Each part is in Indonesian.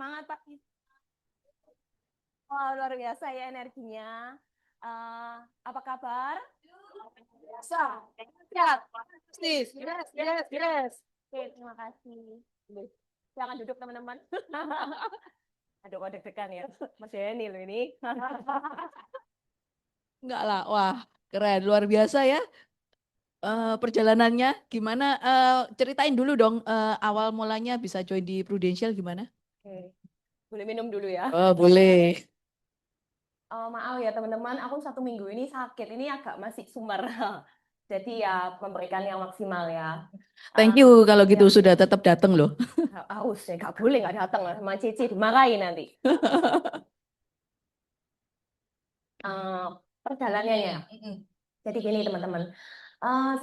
Semangat Pak. Wah, luar biasa ya energinya. Apa kabar? Bisa. Siap. Sis. Yes, yes, yes. Oke, terima kasih. Silakan duduk teman-teman. Aduh, kok deg-degan ya. Mas Denny loh ini. Enggak lah. Wah, keren. Luar biasa ya. Perjalanannya gimana? Ceritain dulu dong awal mulanya bisa join di Prudential gimana? Oke, boleh minum dulu ya. Oh, boleh. Maaf ya teman-teman, aku 1 minggu ini sakit. Ini agak masih sumber. Jadi ya memberikan yang maksimal ya. Thank Eh, you kalau ya, gitu sudah tetap datang loh. aus ya, nggak boleh nggak datang lah sama Cici, dimarahin nanti. Eh, Perjalanannya. Jadi gini teman-teman,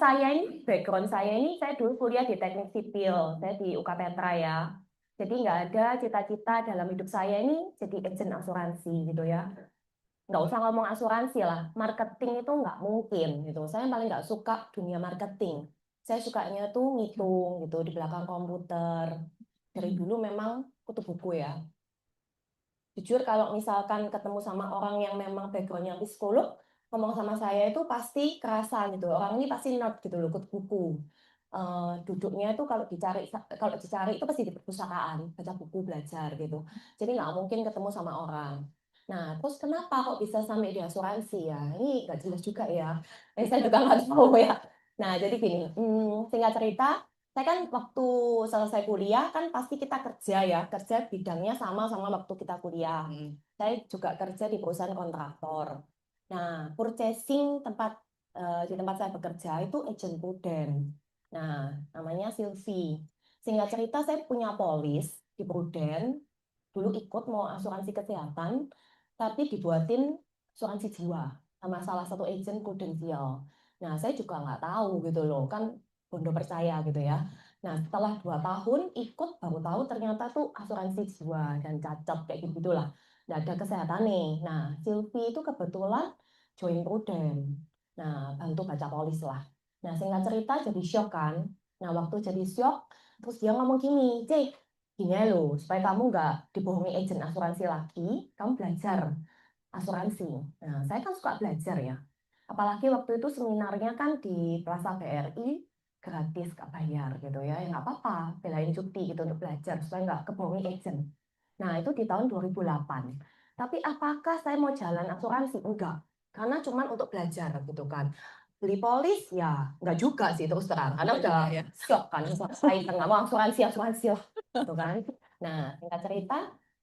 saya ini background saya ini saya dulu kuliah di teknik sipil, saya di UK Petra ya. Jadi nggak ada cita-cita dalam hidup saya ini jadi agent asuransi gitu ya. Nggak usah ngomong asuransi lah, marketing itu nggak mungkin gitu. Saya paling nggak suka dunia marketing. Saya sukanya tuh ngitung gitu di belakang komputer. Dari dulu memang kutu buku ya. Jujur kalau misalkan ketemu sama orang yang memang backgroundnya psikolog, ngomong sama saya itu pasti kerasa gitu. Orang ini pasti nerd gitu loh, kutu buku. Duduknya itu kalau dicari itu pasti di perpustakaan, baca buku, belajar gitu. Jadi nggak mungkin ketemu sama orang. Nah, terus kenapa kok bisa sampai di asuransi ya? Ini nggak jelas juga ya. Saya juga nggak tahu ya. Nah, jadi gini, singkat cerita, saya kan waktu selesai kuliah kan pasti kita kerja ya, kerja bidangnya sama waktu kita kuliah. Saya juga kerja di perusahaan kontraktor. Nah, purchasing di tempat saya bekerja itu agent Prudent. Nah, namanya Silvi. Singkat cerita saya punya polis di Prudent, dulu ikut mau asuransi kesehatan, tapi dibuatin asuransi jiwa sama salah satu agent Prudensial. Nah, saya juga nggak tahu gitu loh, kan bondo percaya gitu ya. Nah, setelah 2 tahun ikut baru tahu ternyata tuh asuransi jiwa dan cacat kayak gitu gitulah. Nggak ada kesehatan nih. Nah, Silvi itu kebetulan join Prudent. Nah, bantu baca polis lah. Nah, singkat cerita jadi shock kan. Nah, waktu jadi shock, terus dia ngomong gini, Cek, gini ya loh, supaya kamu nggak dibohongi agent asuransi lagi, kamu belajar asuransi. Nah, saya kan suka belajar ya. Apalagi waktu itu seminarnya kan di Plaza BRI, gratis, nggak bayar gitu ya. Ya nggak apa-apa, belain cuti gitu untuk belajar, supaya nggak kebohongi agent. Nah, itu di tahun 2008. Tapi apakah saya mau jalan asuransi? Enggak. Karena cuma untuk belajar gitu kan. Beli polis ya enggak juga sih terus terang. Karena udah Ya. shock kan. Saya nggak mau asuransi lah. Gitu kan. Nah, singkat cerita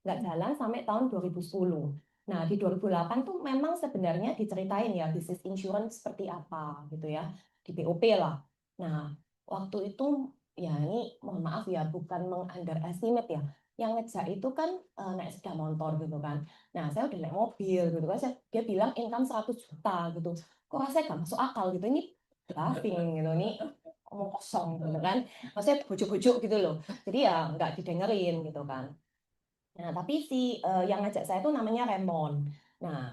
nggak jalan sampai tahun 2010. Nah, di 2008 tuh memang sebenarnya diceritain ya bisnis insurance seperti apa gitu ya. Di BOP lah. Nah, waktu itu ya ini mohon maaf ya bukan meng-underestimate ya, yang ngejak itu kan naik sepeda motor gitu kan. Nah, saya udah naik mobil gitu kan. Dia bilang income 100 juta gitu. Kok rasanya gak masuk akal gitu. Ini bluffing gitu. Ini omong kosong gitu kan. Maksudnya bujuk-bujuk gitu loh. Jadi ya nggak didengerin gitu kan. Nah, tapi si yang ngajak saya itu namanya Raymond. Nah,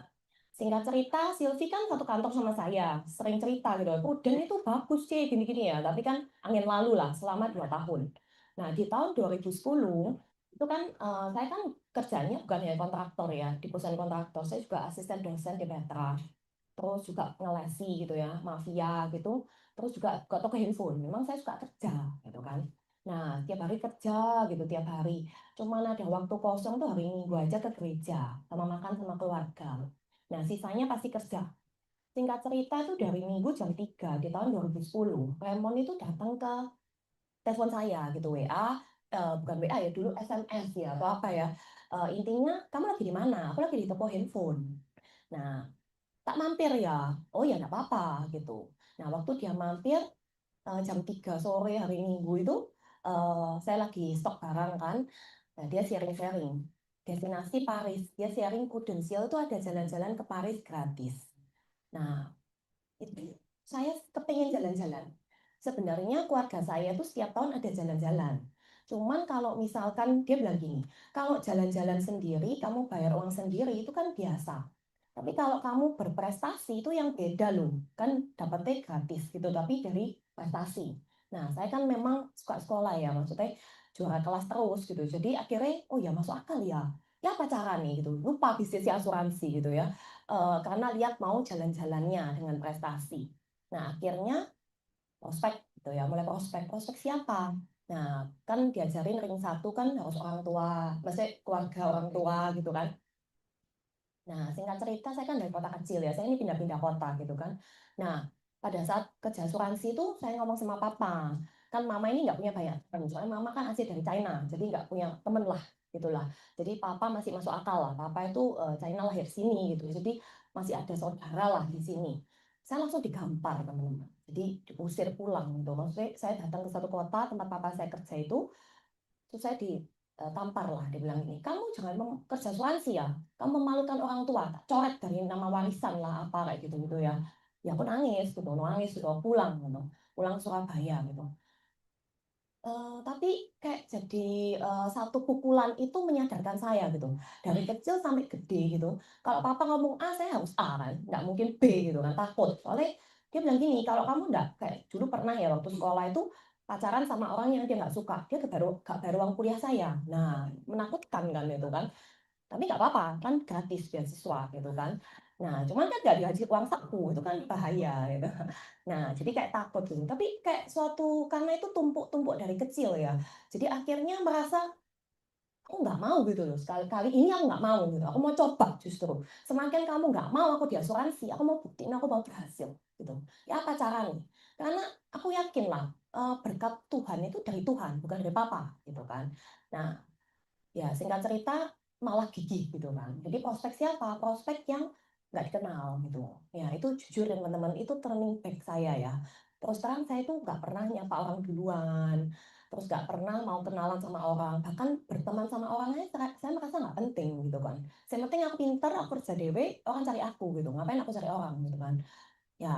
singkat cerita, Silvi kan satu kantor sama saya. Sering cerita gitu. Prudent itu bagus sih, gini-gini ya. Tapi kan angin lalu lah selama 2 tahun. Nah, di tahun 2010, itu kan saya kan kerjanya bukan hanya kontraktor ya. Di perusahaan kontraktor, saya juga asisten dosen di Petra. Terus juga ngelesi gitu ya, mafia gitu. Terus juga buka toko handphone. Memang saya suka kerja gitu kan. Nah, tiap hari kerja gitu, tiap hari. Cuman ada waktu kosong tuh hari Minggu aja ke gereja, sama makan sama keluarga. Nah, sisanya pasti kerja. Singkat cerita tuh dari Minggu jam 3 di tahun 2010, Raymond itu datang ke telepon saya gitu, WA, bukan WA ya, dulu SMS ya, atau apa ya. Intinya, kamu lagi di mana? Aku lagi di toko handphone. Nah, tak mampir ya? Oh ya, nggak apa-apa gitu. Nah, waktu dia mampir, jam 3 sore hari Minggu itu, saya lagi stok barang kan. Nah, dia sharing-sharing. Destinasi Paris. Dia sharing Prudential itu ada jalan-jalan ke Paris gratis. Nah, itu saya kepengen jalan-jalan. Sebenarnya keluarga saya tuh setiap tahun ada jalan-jalan. Cuman kalau misalkan dia bilang gini, kalau jalan-jalan sendiri, kamu bayar uang sendiri itu kan biasa. Tapi kalau kamu berprestasi itu yang beda loh, kan dapatnya gratis gitu, tapi dari prestasi. Nah, saya kan memang suka sekolah ya, maksudnya juara kelas terus gitu. Jadi akhirnya oh ya masuk akal ya. Ya apa cara nih gitu. Lupa bisnis asuransi gitu ya. Karena lihat mau jalan-jalannya dengan prestasi. Nah, akhirnya prospek gitu ya, mulai prospek siapa? Nah, kan diajarin ring satu kan harus orang tua, maksudnya keluarga orang tua gitu kan. Nah, singkat cerita, saya kan dari kota kecil ya, saya ini pindah-pindah kota gitu kan. Nah, pada saat kerja asuransi itu, saya ngomong sama papa, kan mama ini nggak punya banyak teman, soalnya mama kan asli dari China, jadi nggak punya temen lah, gitulah. Jadi papa masih masuk akal lah, papa itu China lahir sini gitu, jadi masih ada saudara lah di sini. Saya langsung digampar teman-teman, jadi diusir pulang gitu. Maksudnya saya datang ke satu kota tempat papa saya kerja itu, terus saya ditampar lah, dia bilang ini, kamu jangan kerja asuransi ya, kamu memalukan orang tua, tak coret dari nama warisan lah apa kayak gitu gitu ya. Ya aku nangis gitu, pulang gitu, pulang ke Surabaya gitu. Tapi kayak jadi satu pukulan itu menyadarkan saya gitu, dari kecil sampai gede gitu. Kalau papa ngomong A, saya harus A kan, nggak mungkin B gitu kan, takut. Soalnya dia bilang gini, kalau kamu nggak kayak dulu pernah ya waktu sekolah itu pacaran sama orang yang dia nggak suka, dia gak bayar uang kuliah saya. Nah, menakutkan kan itu kan. Tapi nggak apa-apa, kan gratis beasiswa gitu kan. Nah, cuman kan nggak dikasih uang saku, itu kan bahaya gitu. Nah, jadi kayak takut gitu. Tapi kayak suatu, karena itu tumpuk-tumpuk dari kecil ya. Jadi akhirnya merasa, aku nggak mau gitu loh. Sekali-kali ini aku nggak mau gitu. Aku mau coba justru. Semakin kamu nggak mau aku di asuransi, aku mau buktiin aku mau berhasil gitu. Ya apa caranya? Karena aku yakin lah, berkat Tuhan itu dari Tuhan, bukan dari Papa gitu kan. Nah, ya singkat cerita malah gigih gitu kan. Jadi prospek siapa? Prospek yang nggak dikenal gitu. Ya itu jujur teman-teman, itu turning back saya ya. Terus terang saya itu nggak pernah nyapa orang duluan, terus nggak pernah mau kenalan sama orang, bahkan berteman sama orangnya saya merasa nggak penting gitu kan. Saya penting aku pinter, aku kerja dewe, orang cari aku gitu. Ngapain aku cari orang gitu kan? Ya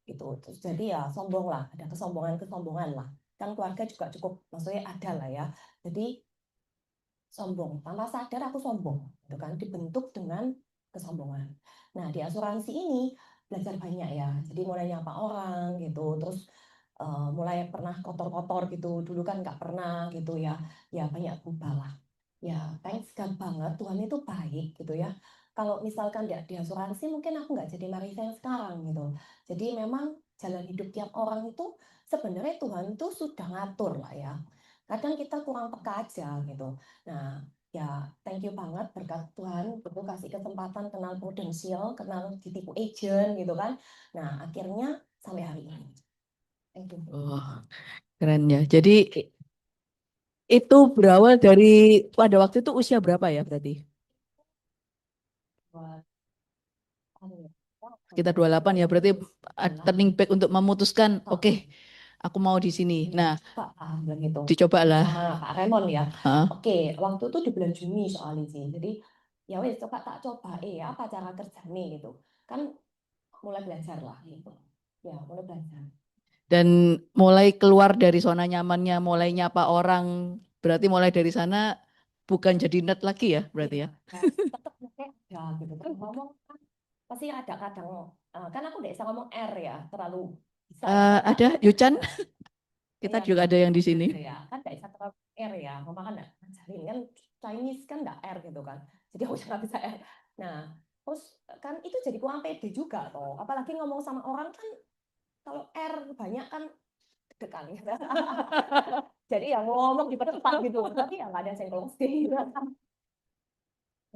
gitu. Terus jadi ya sombong lah, ada kesombongan lah. Kan keluarga juga cukup, maksudnya ada lah ya. Jadi sombong, tanpa sadar aku sombong gitu kan, dibentuk dengan kesombongan. Nah di asuransi ini belajar banyak ya, jadi mulai nyapa orang gitu, terus mulai pernah kotor-kotor gitu, dulu kan nggak pernah gitu ya, ya banyak ubah lah. Ya thanks God banget, Tuhan itu baik gitu ya. Kalau misalkan di asuransi mungkin aku nggak jadi Marisa yang sekarang gitu. Jadi memang jalan hidup tiap orang itu sebenarnya Tuhan itu sudah ngatur lah ya. Kadang kita kurang peka aja gitu. Nah, ya thank you banget berkat Tuhan itu kasih kesempatan kenal Prudential, kenal ditipu agent gitu kan. Nah, akhirnya sampai hari ini. Thank you. Oh, keren ya. Jadi itu berawal dari pada waktu itu usia berapa ya berarti? Buat anu ya, Sekitar 28 ya. Berarti turning back untuk memutuskan, oke, aku mau di sini. Nah, Pak, bilang gitu. dicoba lah. Sama Kak Raymond ya. Hah? Oke, waktu itu di bulan Juni soalnya sih. Jadi ya wes coba tak coba apa cara kerjanya gitu. Kan mulai belajar lah gitu. Ya, mulai belajar. Dan mulai keluar dari zona nyamannya, mulai nyapa orang, berarti mulai dari sana bukan jadi nerd lagi ya, berarti Iya, ya. ya, tetap mungkin ada gitu. Kan ngomong kan pasti ada kadang kan aku nggak bisa ngomong R ya, terlalu bisa ya. Ada Yuchan, kita Iya, juga ada yang di sini. ada ya. Kan nggak bisa terlalu R ya. Ngomong kan nggak ngajarin kan Chinese kan nggak R gitu kan. Jadi aku nggak bisa R. Nah, terus kan itu jadi kurang pede juga toh. Apalagi ngomong sama orang kan kalau R banyak kan deg-degan. Jadi yang ngomong di tempat gitu. Tapi ya nggak ada senggol-senggol.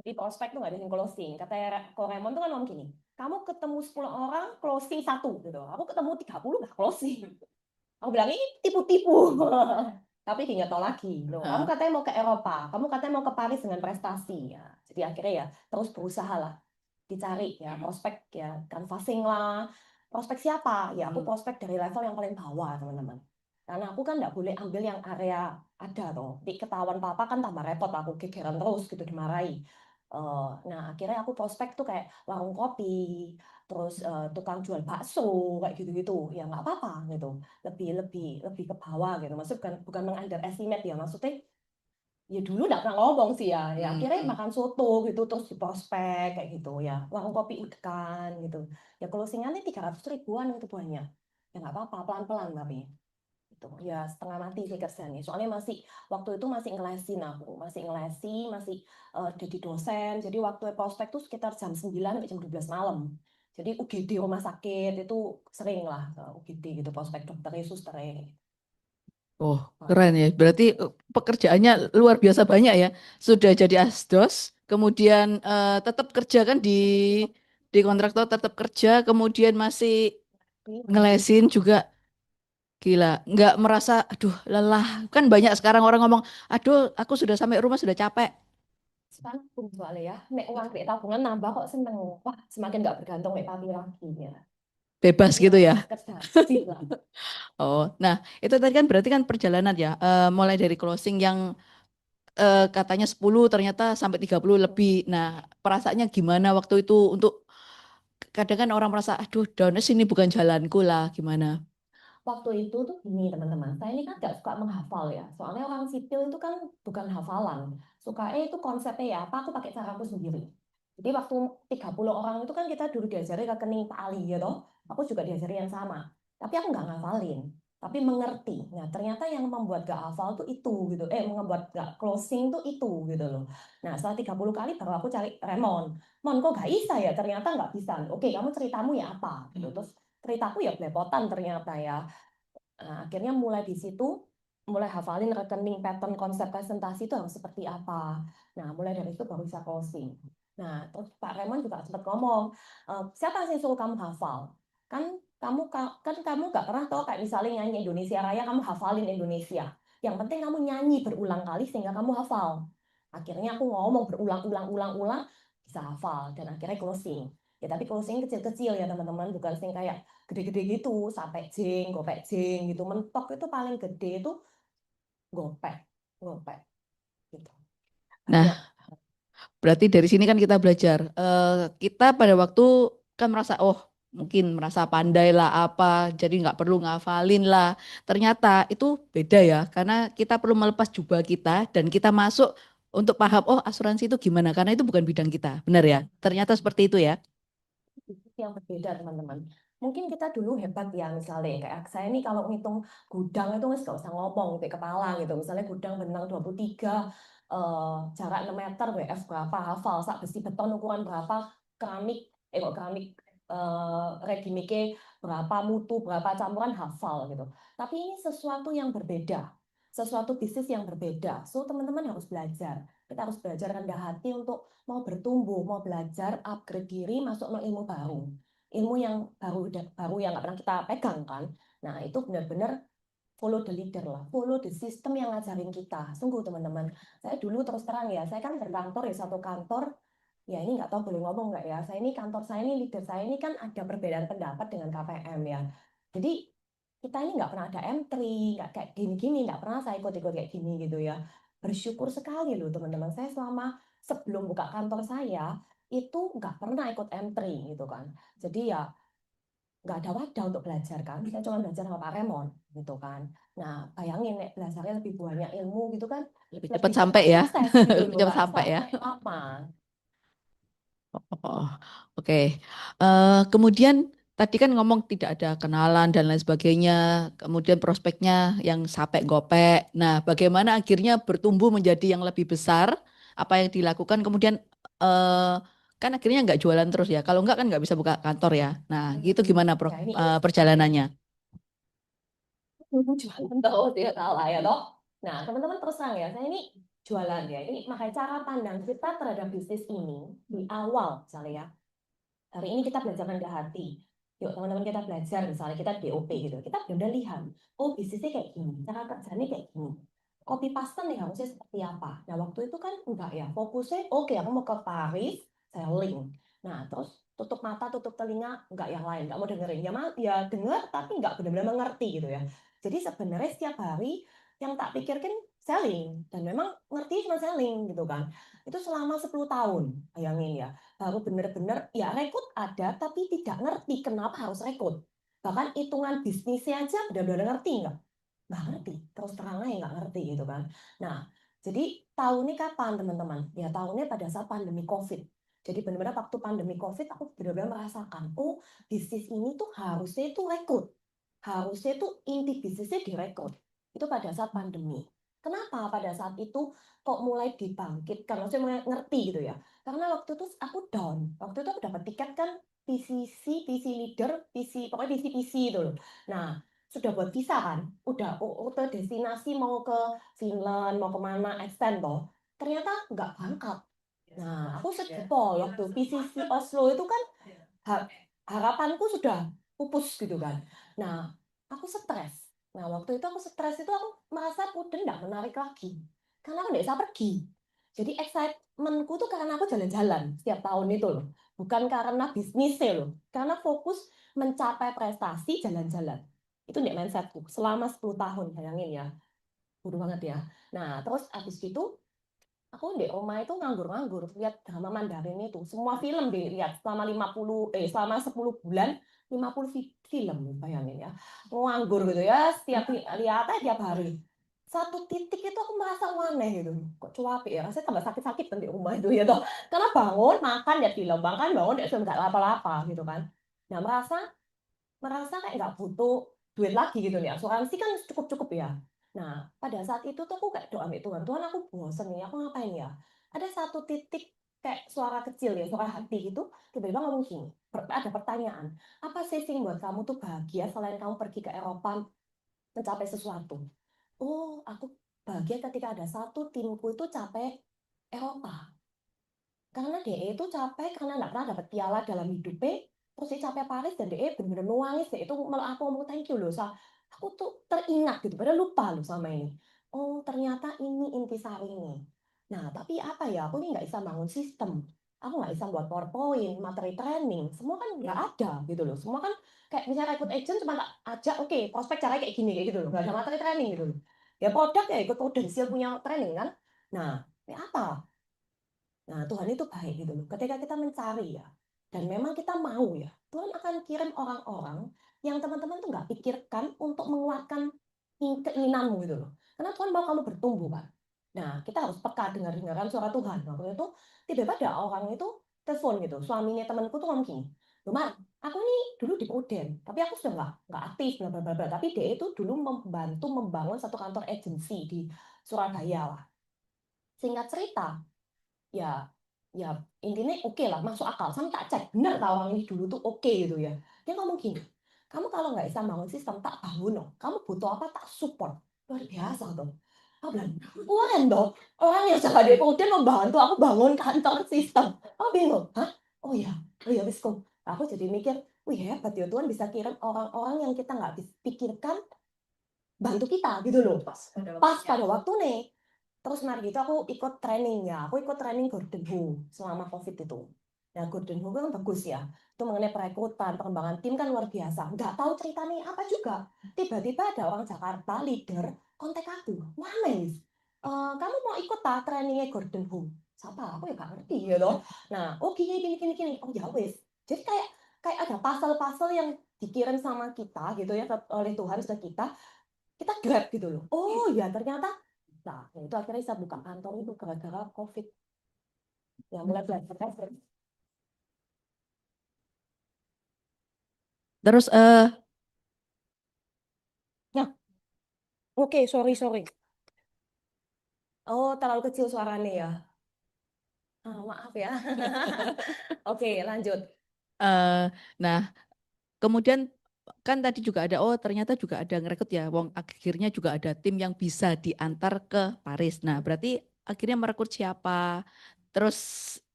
Di prospek tuh nggak ada yang closing. Kata Koremon tuh kan ngomong gini, kamu ketemu 10 orang, closing satu gitu. Aku ketemu 30 nggak closing. Aku bilang, ini tipu-tipu. Tapi dia nggak tahu lagi. Loh, kamu Hah. katanya mau ke Eropa, kamu katanya mau ke Paris dengan prestasi. Ya. Jadi akhirnya ya terus berusaha lah. Dicari ya prospek ya, canvassing lah. Prospek siapa? Ya aku prospek dari level yang paling bawah teman-teman. Karena aku kan nggak boleh ambil yang area ada tuh. Di ketahuan papa kan tambah repot, aku gegeran terus gitu dimarahi. Nah akhirnya aku prospek tuh kayak warung kopi, terus tukang jual bakso kayak gitu-gitu. Ya nggak apa-apa gitu, lebih lebih lebih ke bawah gitu. Maksud bukan mengunderestimate ya, maksudnya ya dulu nggak pernah ngomong sih ya. Ya akhirnya makan soto gitu terus di prospek kayak gitu ya, warung kopi ikan gitu. Ya closingannya 300 ribuan gitu banyak. Ya nggak apa-apa, pelan-pelan tapi Gitu. Ya setengah mati sih kerjanya. Soalnya waktu itu masih ngelesin aku, masih jadi dosen. Jadi waktu prospek tuh sekitar jam 9 sampai jam 12 malam. Jadi UGD rumah sakit itu sering lah UGD gitu, prospek dokter, suster. Oh, keren ya. Berarti pekerjaannya luar biasa banyak ya. Sudah jadi asdos, kemudian tetap kerja kan di kontraktor tetap kerja, kemudian masih ngelesin juga. Gila, nggak merasa, aduh lelah. Kan banyak sekarang orang ngomong, aduh aku sudah sampai rumah sudah capek. Sekarang pun soalnya ya, nek uang duit tabungan nambah kok seneng. Wah, semakin nggak bergantung nek papi lagi ya. Bebas Iya, gitu ya. bebas kerja. Lah. Oh, nah itu tadi kan berarti kan perjalanan ya. Mulai dari closing yang katanya 10 ternyata sampai 30 lebih. Nah, perasaannya gimana waktu itu untuk kadang kan orang merasa aduh downnya sini bukan jalanku lah gimana. Waktu itu tuh gini teman-teman, saya ini kan nggak suka menghafal ya. Soalnya orang sipil itu kan bukan hafalan. Sukanya itu konsepnya ya, apa aku pakai caraku sendiri. Jadi waktu 30 orang itu kan kita dulu diajari rekening Pak Ali ya toh. Aku juga diajari yang sama. Tapi aku nggak ngafalin, tapi mengerti. Nah, ternyata yang membuat gak hafal tuh itu gitu. Membuat gak closing tuh itu gitu loh. Nah, setelah 30 kali baru aku cari Remon. Mon, kok gak bisa ya? Ternyata nggak bisa. Oke, kamu ceritamu ya apa? Gitu. Terus ceritaku ya belepotan ternyata ya. Nah, akhirnya mulai di situ, mulai hafalin rekening pattern konsep presentasi itu harus seperti apa. Nah, mulai dari itu baru bisa closing. Nah, terus Pak Raymond juga sempat ngomong, siapa sih yang suruh kamu hafal? Kan kamu gak pernah tahu kayak misalnya nyanyi Indonesia Raya, kamu hafalin Indonesia. Yang penting kamu nyanyi berulang kali sehingga kamu hafal. Akhirnya aku ngomong berulang-ulang-ulang-ulang, bisa hafal. Dan akhirnya closing. Ya, tapi closing kecil-kecil ya teman-teman, bukan sing kayak gede-gede gitu, sampai jeng, gopek jeng gitu. Mentok itu paling gede itu gopek, gopek gitu. Nah, Akhirnya berarti dari sini kan kita belajar. Kita pada waktu kan merasa, oh mungkin merasa pandai lah apa, jadi nggak perlu ngafalin lah. Ternyata itu beda ya, karena kita perlu melepas jubah kita dan kita masuk untuk paham, oh asuransi itu gimana, karena itu bukan bidang kita. Benar ya? Ternyata seperti itu ya. yang berbeda teman-teman. Mungkin kita dulu hebat ya misalnya kayak saya ini kalau ngitung gudang itu nggak usah ngomong di kepala gitu. Misalnya gudang benang 23 jarak 6 meter WF berapa hafal, sak besi beton ukuran berapa, keramik kok keramik ready make berapa mutu, berapa campuran hafal gitu. Tapi ini sesuatu yang berbeda. Sesuatu bisnis yang berbeda. So teman-teman harus belajar. Kita harus belajar rendah hati untuk mau bertumbuh, mau belajar, upgrade diri, masuk ke ilmu baru. Ilmu yang baru yang nggak pernah kita pegang kan. Nah, itu benar-benar follow the leader lah, follow the system yang ngajarin kita. Sungguh teman-teman, saya dulu terus terang ya, saya kan berkantor di satu kantor, ya ini nggak tahu boleh ngomong nggak ya, saya ini kantor saya ini, leader saya ini kan ada perbedaan pendapat dengan KPM ya. Jadi kita ini nggak pernah ada M3, nggak kayak gini-gini, nggak pernah saya ikut-ikut kayak gini gitu ya. Bersyukur sekali loh teman-teman, saya selama sebelum buka kantor saya, itu nggak pernah ikut M3 gitu kan. Jadi ya nggak ada wadah untuk belajar kan. Saya cuma belajar sama Pak Remon gitu kan. Nah, bayangin nek belajarnya lebih banyak ilmu gitu kan, Lebih cepat lebih sampai cepat ya. sukses gitu Lebih loh, cepat nggak sampai ya. sampai lama. Oh, oke. Kemudian tadi kan ngomong tidak ada kenalan dan lain sebagainya. Kemudian prospeknya yang sapek gopek. Nah, bagaimana akhirnya bertumbuh menjadi yang lebih besar? Apa yang dilakukan? Kemudian eh, kan akhirnya nggak jualan terus ya. Kalau nggak kan nggak bisa buka kantor ya. Nah, gitu gimana Ya ini perjalanannya? jualan terus ya salah ya toh. Nah, teman-teman terus terang ya, saya ini jualan ya. Ini makanya cara pandang kita terhadap bisnis ini di awal misalnya ya. Hari ini kita belajar rendah hati. Yuk teman-teman kita belajar misalnya kita DOP gitu. Kita benar lihat, oh bisnisnya kayak gini, cara kerjanya kayak gini. Copy paste nih harusnya seperti apa. Nah waktu itu kan enggak ya, fokusnya oke aku mau ke Paris, selling. Nah terus tutup mata, tutup telinga, enggak yang lain, enggak mau dengerin. Ya denger tapi enggak benar-benar mengerti gitu ya. Jadi sebenarnya setiap hari yang tak pikirkan selling. Dan memang ngerti cuma selling gitu kan. Itu selama 10 tahun, bayangin ya baru benar-benar ya rekrut ada tapi tidak ngerti kenapa harus rekrut. Bahkan hitungan bisnisnya aja benar-benar ngerti nggak ngerti terus terang aja nggak ngerti gitu kan. Nah jadi tahunnya kapan teman-teman ya tahunnya pada saat pandemi COVID. Jadi benar-benar waktu pandemi COVID aku benar-benar merasakan oh bisnis ini tuh harusnya itu rekrut, harusnya itu inti bisnisnya direkrut. Itu pada saat pandemi. Kenapa pada saat itu kok mulai dibangkitkan? Maksudnya mulai ngerti gitu ya. Karena waktu itu aku down. Waktu itu aku dapat tiket kan PCC, PC leader, PC, pokoknya PC itu loh. Nah, sudah buat visa kan? Udah destinasi mau ke Finland, mau kemana, extend toh. Ternyata nggak berangkat. Nah, aku sedepol waktu PCC Oslo itu kan harapanku sudah pupus gitu kan. Nah, aku stres. Nah, waktu itu aku stres itu aku merasa udah nggak menarik lagi. Karena aku nggak bisa pergi. Jadi excitementku tuh karena aku jalan-jalan setiap tahun itu loh. Bukan karena bisnisnya loh. Karena fokus mencapai prestasi jalan-jalan. Itu nih mindsetku selama 10 tahun, bayangin ya. Bodoh banget ya. Nah, terus habis itu aku di rumah itu nganggur-nganggur lihat drama Mandarin itu. Semua film dilihat selama 10 bulan 50 film, bayangin ya. Nganggur gitu ya, setiap lihat aja tiap hari. Satu titik itu aku merasa aneh gitu. Kok cuapi ya? Rasanya tambah sakit-sakit kan di rumah itu ya toh. Karena bangun, makan ya film, makan bangun ya film nggak apa-apa gitu kan. Nah, merasa kayak nggak butuh duit lagi gitu nih. Asuransi kan cukup-cukup ya. Nah, pada saat itu tuh aku kayak doa sama Tuhan, Tuhan aku bosen nih, aku ngapain ya? Ada satu titik kayak suara kecil ya, suara hati gitu, tiba-tiba ngomong gini, ada pertanyaan, apa sih yang buat kamu tuh bahagia selain kamu pergi ke Eropa mencapai sesuatu? Oh, aku bahagia ketika ada satu timku itu capai Eropa. Karena DE itu capek karena nggak pernah dapat piala dalam hidupnya. Terus dia capek Paris dan DE benar-benar nuangis deh. Itu malah aku ngomong thank you loh. Aku tuh teringat gitu. Padahal lupa loh sama ini. Oh ternyata ini intisari ini. Nah tapi apa ya? Aku ini nggak bisa bangun sistem. Aku nggak bisa buat PowerPoint, materi training. Semua kan nggak ada gitu loh. Semua kan kayak misalnya ikut agent cuma tak ajak, oke, prospek caranya kayak gini kayak gitu loh. Nggak ada materi training gitu loh. Ya produk ya ikut potensial punya training kan. Nah, ini apa? Nah, Tuhan itu baik gitu loh. Ketika kita mencari ya, dan memang kita mau ya, Tuhan akan kirim orang-orang yang teman-teman tuh nggak pikirkan untuk menguatkan keinginanmu gitu loh. Karena Tuhan mau kamu bertumbuh kan. Nah, kita harus peka dengar-dengaran suara Tuhan. Waktu itu tiba-tiba ada orang itu telepon gitu. Suaminya temanku tuh ngomong gini, "Loh, Mar, aku nih dulu di Pruden, tapi aku sudah nggak aktif, bla bla bla bla. Tapi dia itu dulu membantu membangun satu kantor agensi di Surabaya lah. Singkat cerita, ya ya intinya oke lah masuk akal sampai tak cek benar tak orang ini dulu tuh oke gitu ya. Dia ngomong gini, kamu kalau nggak bisa bangun sistem tak bangun loh, kamu butuh apa tak support. Luar biasa tuh. Aku bilang keren dong, orang yang jaga depo dia membantu aku bangun kantor sistem. Aku bingung, hah, oh ya wis kok. Aku jadi mikir, wih hebat ya Tuhan bisa kirim orang-orang yang kita nggak pikirkan bantu kita gitu loh pas pada waktu nih. Terus mari gitu aku ikut training ya. Aku ikut training Golden Who selama COVID itu. Nah, Golden Who kan bagus ya. Itu mengenai perekrutan, pengembangan tim kan luar biasa. Nggak tahu ceritanya apa juga. Tiba-tiba ada orang Jakarta, leader, kontak aku. Wah, Melis, kamu mau ikut tak trainingnya Golden Who? Siapa? Aku ya nggak ngerti ya loh. Nah, oh gini. Oh ya wes. Jadi kayak kayak ada pasal-pasal yang dikirim sama kita gitu ya oleh Tuhan ke kita grab gitu loh. Oh ya ternyata. Nah, itu akhirnya saya buka kantor itu gara-gara COVID. Ya mulai belajar. Terus Nah, oke, sorry. Oh, terlalu kecil suaranya ya. Ah, maaf ya. Oke, lanjut. eh, nah, kemudian kan tadi juga ada, oh ternyata juga ada ngerekrut ya, wong akhirnya juga ada tim yang bisa diantar ke Paris. Nah, berarti akhirnya merekrut siapa? Terus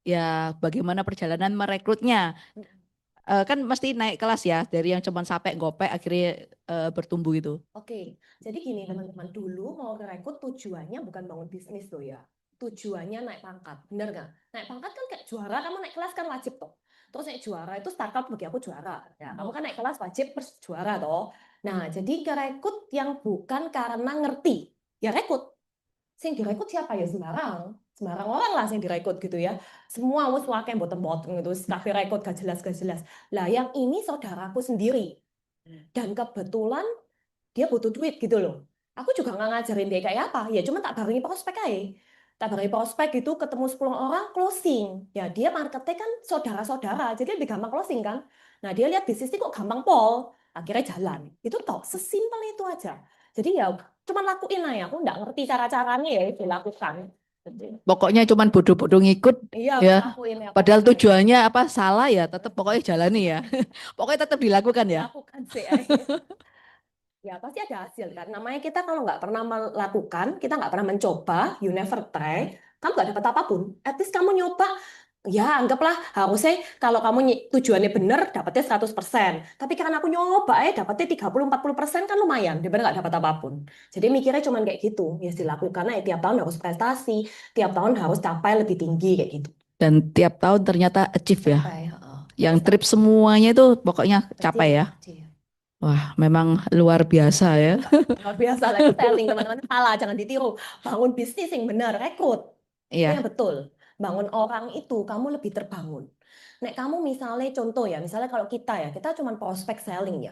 ya bagaimana perjalanan merekrutnya? Kan mesti naik kelas ya, dari yang cuman sampai gopek akhirnya bertumbuh itu. Oke, jadi gini teman-teman, dulu mau rekrut tujuannya bukan bangun bisnis loh ya. Tujuannya naik pangkat, bener nggak? Naik pangkat kan kayak juara, kamu naik kelas kan wajib toh. Terus naik juara itu startup bagi aku juara. Ya, kamu kan naik kelas wajib juara toh. Nah, jadi rekrut yang bukan karena ngerti, ya rekrut. Sing direkrut siapa ya sembarang orang lah sing direkrut gitu ya. Semua wis wakai bottom-bottom gitu, kabeh rekrut gak jelas. Lah yang ini saudaraku sendiri. Dan kebetulan dia butuh duit gitu loh. Aku juga nggak ngajarin dia kayak apa, ya cuma tak barengi prospek aja. Tak barengi prospek itu ketemu 10 orang closing. Ya dia marketnya kan saudara-saudara, jadi lebih gampang closing kan. Nah dia lihat bisnis ini kok gampang pol. Akhirnya jalan. Itu toh sesimpel itu aja. Jadi ya cuman lakuin aja. Aku nggak ngerti cara-caranya ya dilakukan. Jadi, Pokoknya cuman bodoh-bodoh ngikut iya ya. lakuin ya Padahal pokoknya ya. tujuannya apa salah ya, tetap pokoknya jalani ya. Pokoknya tetap dilakukan ya. Lakukan sih. Ya pasti ada hasil kan. Namanya kita kalau nggak pernah melakukan, kita nggak pernah mencoba, you never try, kamu nggak dapat apapun. At least kamu nyoba, ya anggaplah harusnya kalau kamu tujuannya bener, dapatnya 100%. Tapi karena aku nyoba dapatnya 30-40% kan lumayan, daripada nggak dapat apapun. Jadi mikirnya cuma kayak gitu, ya dilakukan aja. Tiap tahun harus prestasi, tiap tahun harus capai lebih tinggi kayak gitu. Dan tiap tahun ternyata achieve ya. Capai, Yang bisa. trip semuanya itu pokoknya capai Achieve, ya. achieve. Wah, memang luar biasa ya. Luar biasa lagi selling teman-teman, salah jangan ditiru. Bangun bisnis yang benar, rekrut. Itu yang Iya, betul. Bangun orang itu kamu lebih terbangun. Nek kamu misalnya contoh ya, misalnya kalau kita ya, kita cuma prospek selling ya.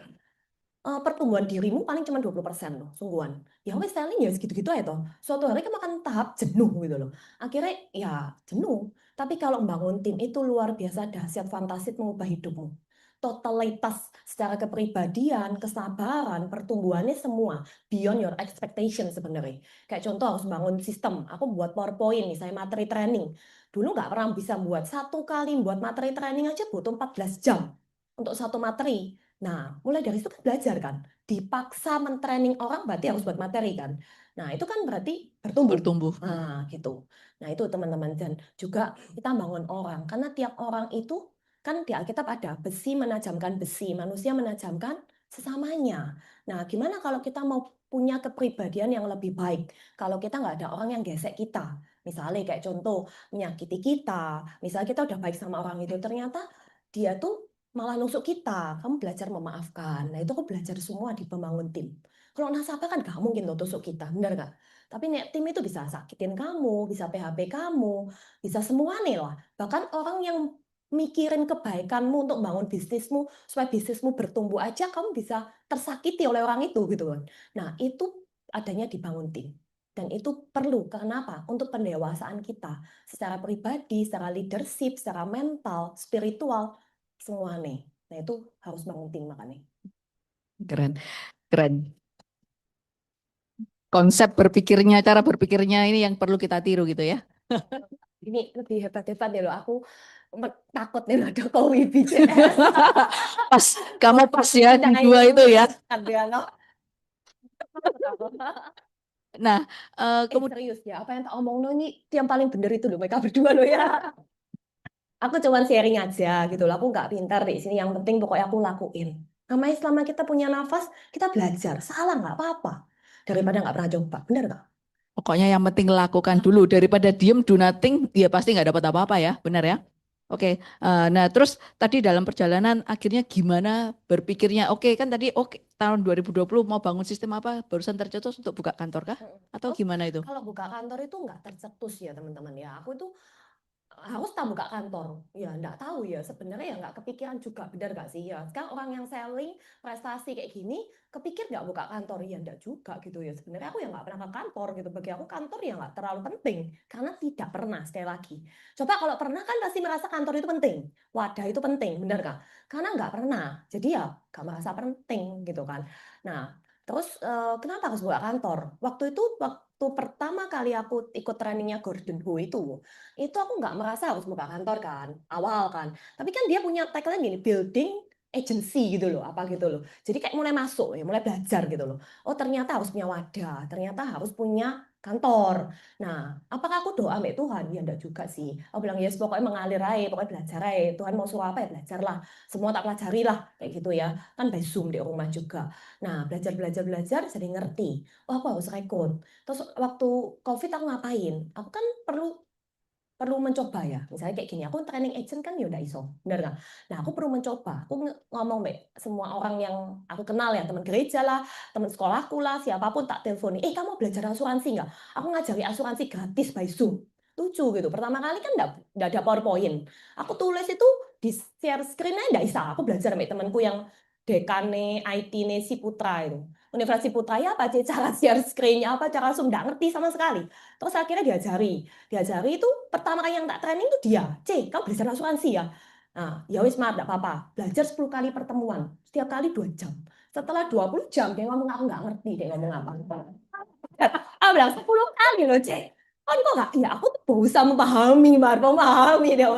Pertumbuhan dirimu paling cuma 20% loh, sungguhan. Ya wes selling ya segitu-gitu aja toh. Suatu hari kamu akan tahap jenuh gitu loh. Akhirnya ya jenuh. Tapi kalau membangun tim itu luar biasa dahsyat fantastis mengubah hidupmu. Totalitas secara kepribadian, kesabaran, pertumbuhannya semua beyond your expectation sebenarnya. Kayak contoh harus bangun sistem. Aku buat PowerPoint nih, saya materi training. Dulu nggak pernah bisa buat satu kali buat materi training aja butuh 14 jam untuk satu materi. Nah, mulai dari situ kan belajar kan. Dipaksa mentraining orang berarti harus buat materi kan. Nah, itu kan berarti bertumbuh. bertumbuh. Nah, gitu. Nah, itu teman-teman. Dan juga kita bangun orang. Karena tiap orang itu kan di Alkitab ada besi menajamkan besi, manusia menajamkan sesamanya. Nah, gimana kalau kita mau punya kepribadian yang lebih baik? Kalau kita nggak ada orang yang gesek kita. Misalnya kayak contoh menyakiti kita. Misalnya kita udah baik sama orang itu, ternyata dia tuh malah nusuk kita. Kamu belajar memaafkan. Nah, itu aku belajar semua di pembangun tim. Kalau nasabah kan gak mungkin tuh tusuk kita, benar gak? Tapi nek tim itu bisa sakitin kamu, bisa PHP kamu, bisa semua nih lah. Bahkan orang yang mikirin kebaikanmu untuk bangun bisnismu, supaya bisnismu bertumbuh aja, kamu bisa tersakiti oleh orang itu gitu kan. Nah, itu adanya dibangun tim. Dan itu perlu, kenapa? Untuk pendewasaan kita. Secara pribadi, secara leadership, secara mental, spiritual, semua nih. Nah, itu harus bangun tim makanya. Keren, keren. Konsep berpikirnya, cara berpikirnya ini yang perlu kita tiru gitu ya. Ini lebih hebat-hebat ya loh. Aku takut nih ada Kowi BCS. Pas, kamu pas ya di Nah, dua ini itu ya. ada no. Nah, kemudian Serius ya, apa yang tak omong no ini yang paling bener itu loh mereka berdua loh ya. Aku cuman sharing aja gitu loh. Aku nggak pintar di sini. Yang penting pokoknya aku lakuin. Namanya selama kita punya nafas, kita belajar. Salah nggak apa-apa. Daripada nggak pernah coba. Bener nggak? pokoknya yang penting lakukan dulu daripada diem do nothing, ya pasti nggak dapat apa-apa ya, benar ya? Oke, nah terus tadi dalam perjalanan akhirnya gimana berpikirnya? Oke kan tadi oke tahun 2020 mau bangun sistem apa? Barusan tercetus untuk buka kantor kah? Atau Oh, gimana itu? kalau buka kantor itu nggak tercetus ya teman-teman ya. Aku itu harus tak buka kantor. Ya nggak tahu ya. Sebenarnya ya nggak kepikiran juga. Benar nggak sih ya. Sekarang orang yang selling prestasi kayak gini, kepikir nggak buka kantor? Ya nggak juga gitu ya. Sebenarnya aku ya nggak pernah ke kantor gitu. Bagi aku kantor ya nggak terlalu penting. Karena tidak pernah sekali lagi. Coba kalau pernah kan pasti merasa kantor itu penting. Wadah itu penting. Benar nggak? Karena nggak pernah. Jadi ya nggak merasa penting gitu kan. Nah, terus kenapa harus buka kantor? Waktu pertama kali aku ikut trainingnya Gordon Hu itu aku nggak merasa harus buka kantor kan, awal kan. Tapi kan dia punya tagline gini, building agency gitu loh, apa gitu loh. Jadi kayak mulai masuk ya, mulai belajar gitu loh. Oh ternyata harus punya wadah, ternyata harus punya kantor. Nah, apakah aku doa sama Tuhan? Ya enggak juga sih. Aku bilang, yes pokoknya mengalir aja, pokoknya belajar aja. Tuhan mau suruh apa ya belajar lah. Semua tak pelajari lah, kayak gitu ya. Kan by Zoom di rumah juga. Nah, belajar, belajar, belajar, jadi ngerti. Oh, aku harus rekrut. Terus waktu COVID aku ngapain? Aku kan perlu mencoba ya. Misalnya kayak gini, aku training agent kan ya udah iso, bener nggak? Nah, aku perlu mencoba. Aku ngomong be semua orang yang aku kenal ya, teman gereja lah, teman sekolahku lah, siapapun tak teleponi. Kamu belajar asuransi nggak? Aku ngajari asuransi gratis by Zoom. Lucu gitu. Pertama kali kan nggak ada PowerPoint. Aku tulis itu di share screen aja nggak bisa. Aku belajar sama temanku yang dekane IT-ne si Putra itu. Universitas Putra ya apa cara share screen-nya apa cara Zoom nggak ngerti sama sekali. Terus akhirnya diajari itu pertama kali yang tak training itu dia, kamu belajar asuransi ya? Nah, ya wis maaf, enggak apa-apa. Belajar 10 kali pertemuan, setiap kali 2 jam. Setelah 20 jam, dia ngomong aku nggak ngerti dia ngomong apa. Aku bilang 10 kali loh, Cek. Kan kok nggak? Ya aku tuh berusaha memahami, Mar, memahami dia.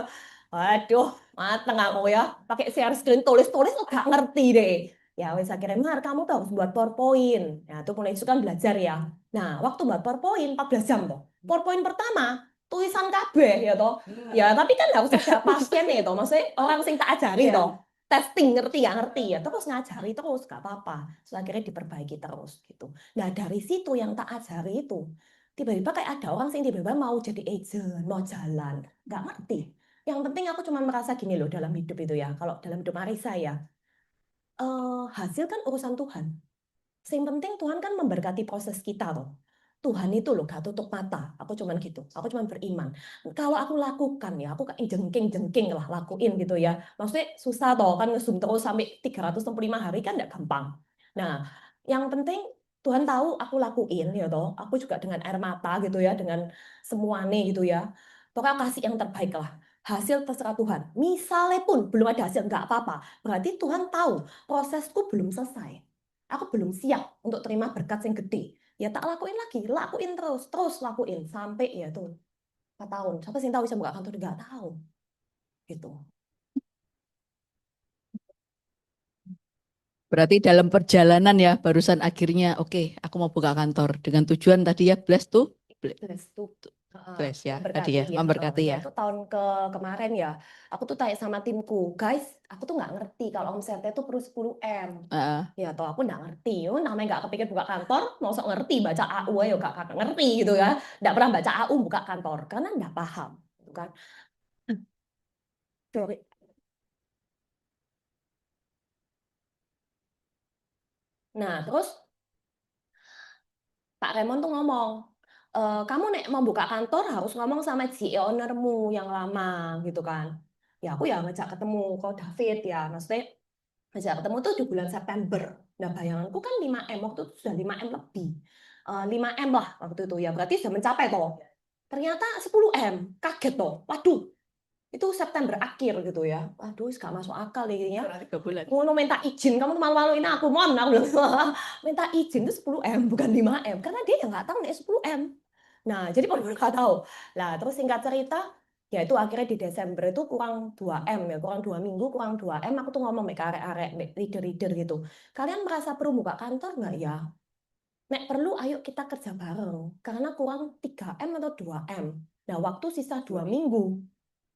Waduh, mateng aku ya. Pakai share screen, tulis-tulis kok nggak ngerti deh. Ya wis akhirnya, Mar, kamu tuh harus buat PowerPoint. Nah, itu mulai itu kan belajar ya. Nah, waktu buat PowerPoint 14 jam tuh. PowerPoint pertama, tulisan kabeh ya toh. Ya, tapi kan harus ada pasien ya toh. Maksudnya orang sing tak ajari Iya. toh. Testing ngerti ya ngerti ya terus ngajari terus gak apa-apa. Terus akhirnya diperbaiki terus gitu. Nah, dari situ yang tak ajari itu, tiba-tiba kayak ada orang sing tiba-tiba mau jadi agent, mau jalan, nggak ngerti. Yang penting aku cuma merasa gini loh dalam hidup itu ya, kalau dalam hidup Marisa ya, hasil kan urusan Tuhan. Yang penting Tuhan kan memberkati proses kita loh. Tuhan itu loh gak tutup mata. Aku cuman gitu. Aku cuman beriman. Kalau aku lakukan ya, aku kayak jengking-jengking lah lakuin gitu ya. Maksudnya susah toh kan nge-zoom terus sampai 365 hari kan enggak gampang. Nah, yang penting Tuhan tahu aku lakuin ya toh. Aku juga dengan air mata gitu ya, dengan semuanya gitu ya. Pokoknya kasih yang terbaik lah. Hasil terserah Tuhan. Misalnya pun belum ada hasil, nggak apa-apa. Berarti Tuhan tahu prosesku belum selesai. Aku belum siap untuk terima berkat yang gede. Ya tak lakuin lagi, lakuin terus, terus lakuin sampai ya tuh 4 tahun. Siapa sih yang tahu bisa buka kantor? Nggak tahu gitu. Berarti dalam perjalanan ya, barusan akhirnya, oke, aku mau buka kantor dengan tujuan tadi ya, bless tuh, Bless tuh. bless ya, tadi Memberkati ya, memberkati ya ya. itu tahun kemarin ya aku tuh tanya sama timku guys aku tuh nggak ngerti kalau omsetnya tuh perlu 10 M Heeh. ya toh aku nggak ngerti namanya nggak kepikir buka kantor mau sok ngerti baca AU ya gak ngerti gitu ya nggak pernah baca AU buka kantor karena nggak paham gitu kan. Sorry. Nah terus Pak Raymond tuh ngomong, kamu nek mau buka kantor harus ngomong sama GE ownermu yang lama gitu kan. Ya aku ya ngajak ketemu kok David ya, maksudnya ngajak ketemu tuh di bulan September. Nah bayanganku kan 5M, waktu itu sudah 5M lebih. 5M lah waktu itu ya, berarti sudah mencapai toh. Ternyata 10M, kaget toh. Waduh, itu September akhir gitu ya. Waduh, gak masuk akal ini ya. 3 bulan. Ngono minta izin, kamu malu-maluin aku, mohon aku bilang. Minta izin itu 10M, bukan 5M. Karena dia ya nggak tahu nih 10M. Nah, jadi kalau nggak tahu. Nah, terus singkat cerita, ya itu akhirnya di Desember itu kurang 2M ya, kurang 2 minggu, kurang 2M, aku tuh ngomong ke arek-arek, leader-leader gitu. Kalian merasa perlu buka kantor nggak ya? Nek perlu, ayo kita kerja bareng. Karena kurang 3M atau 2M. Nah, waktu sisa 2 minggu.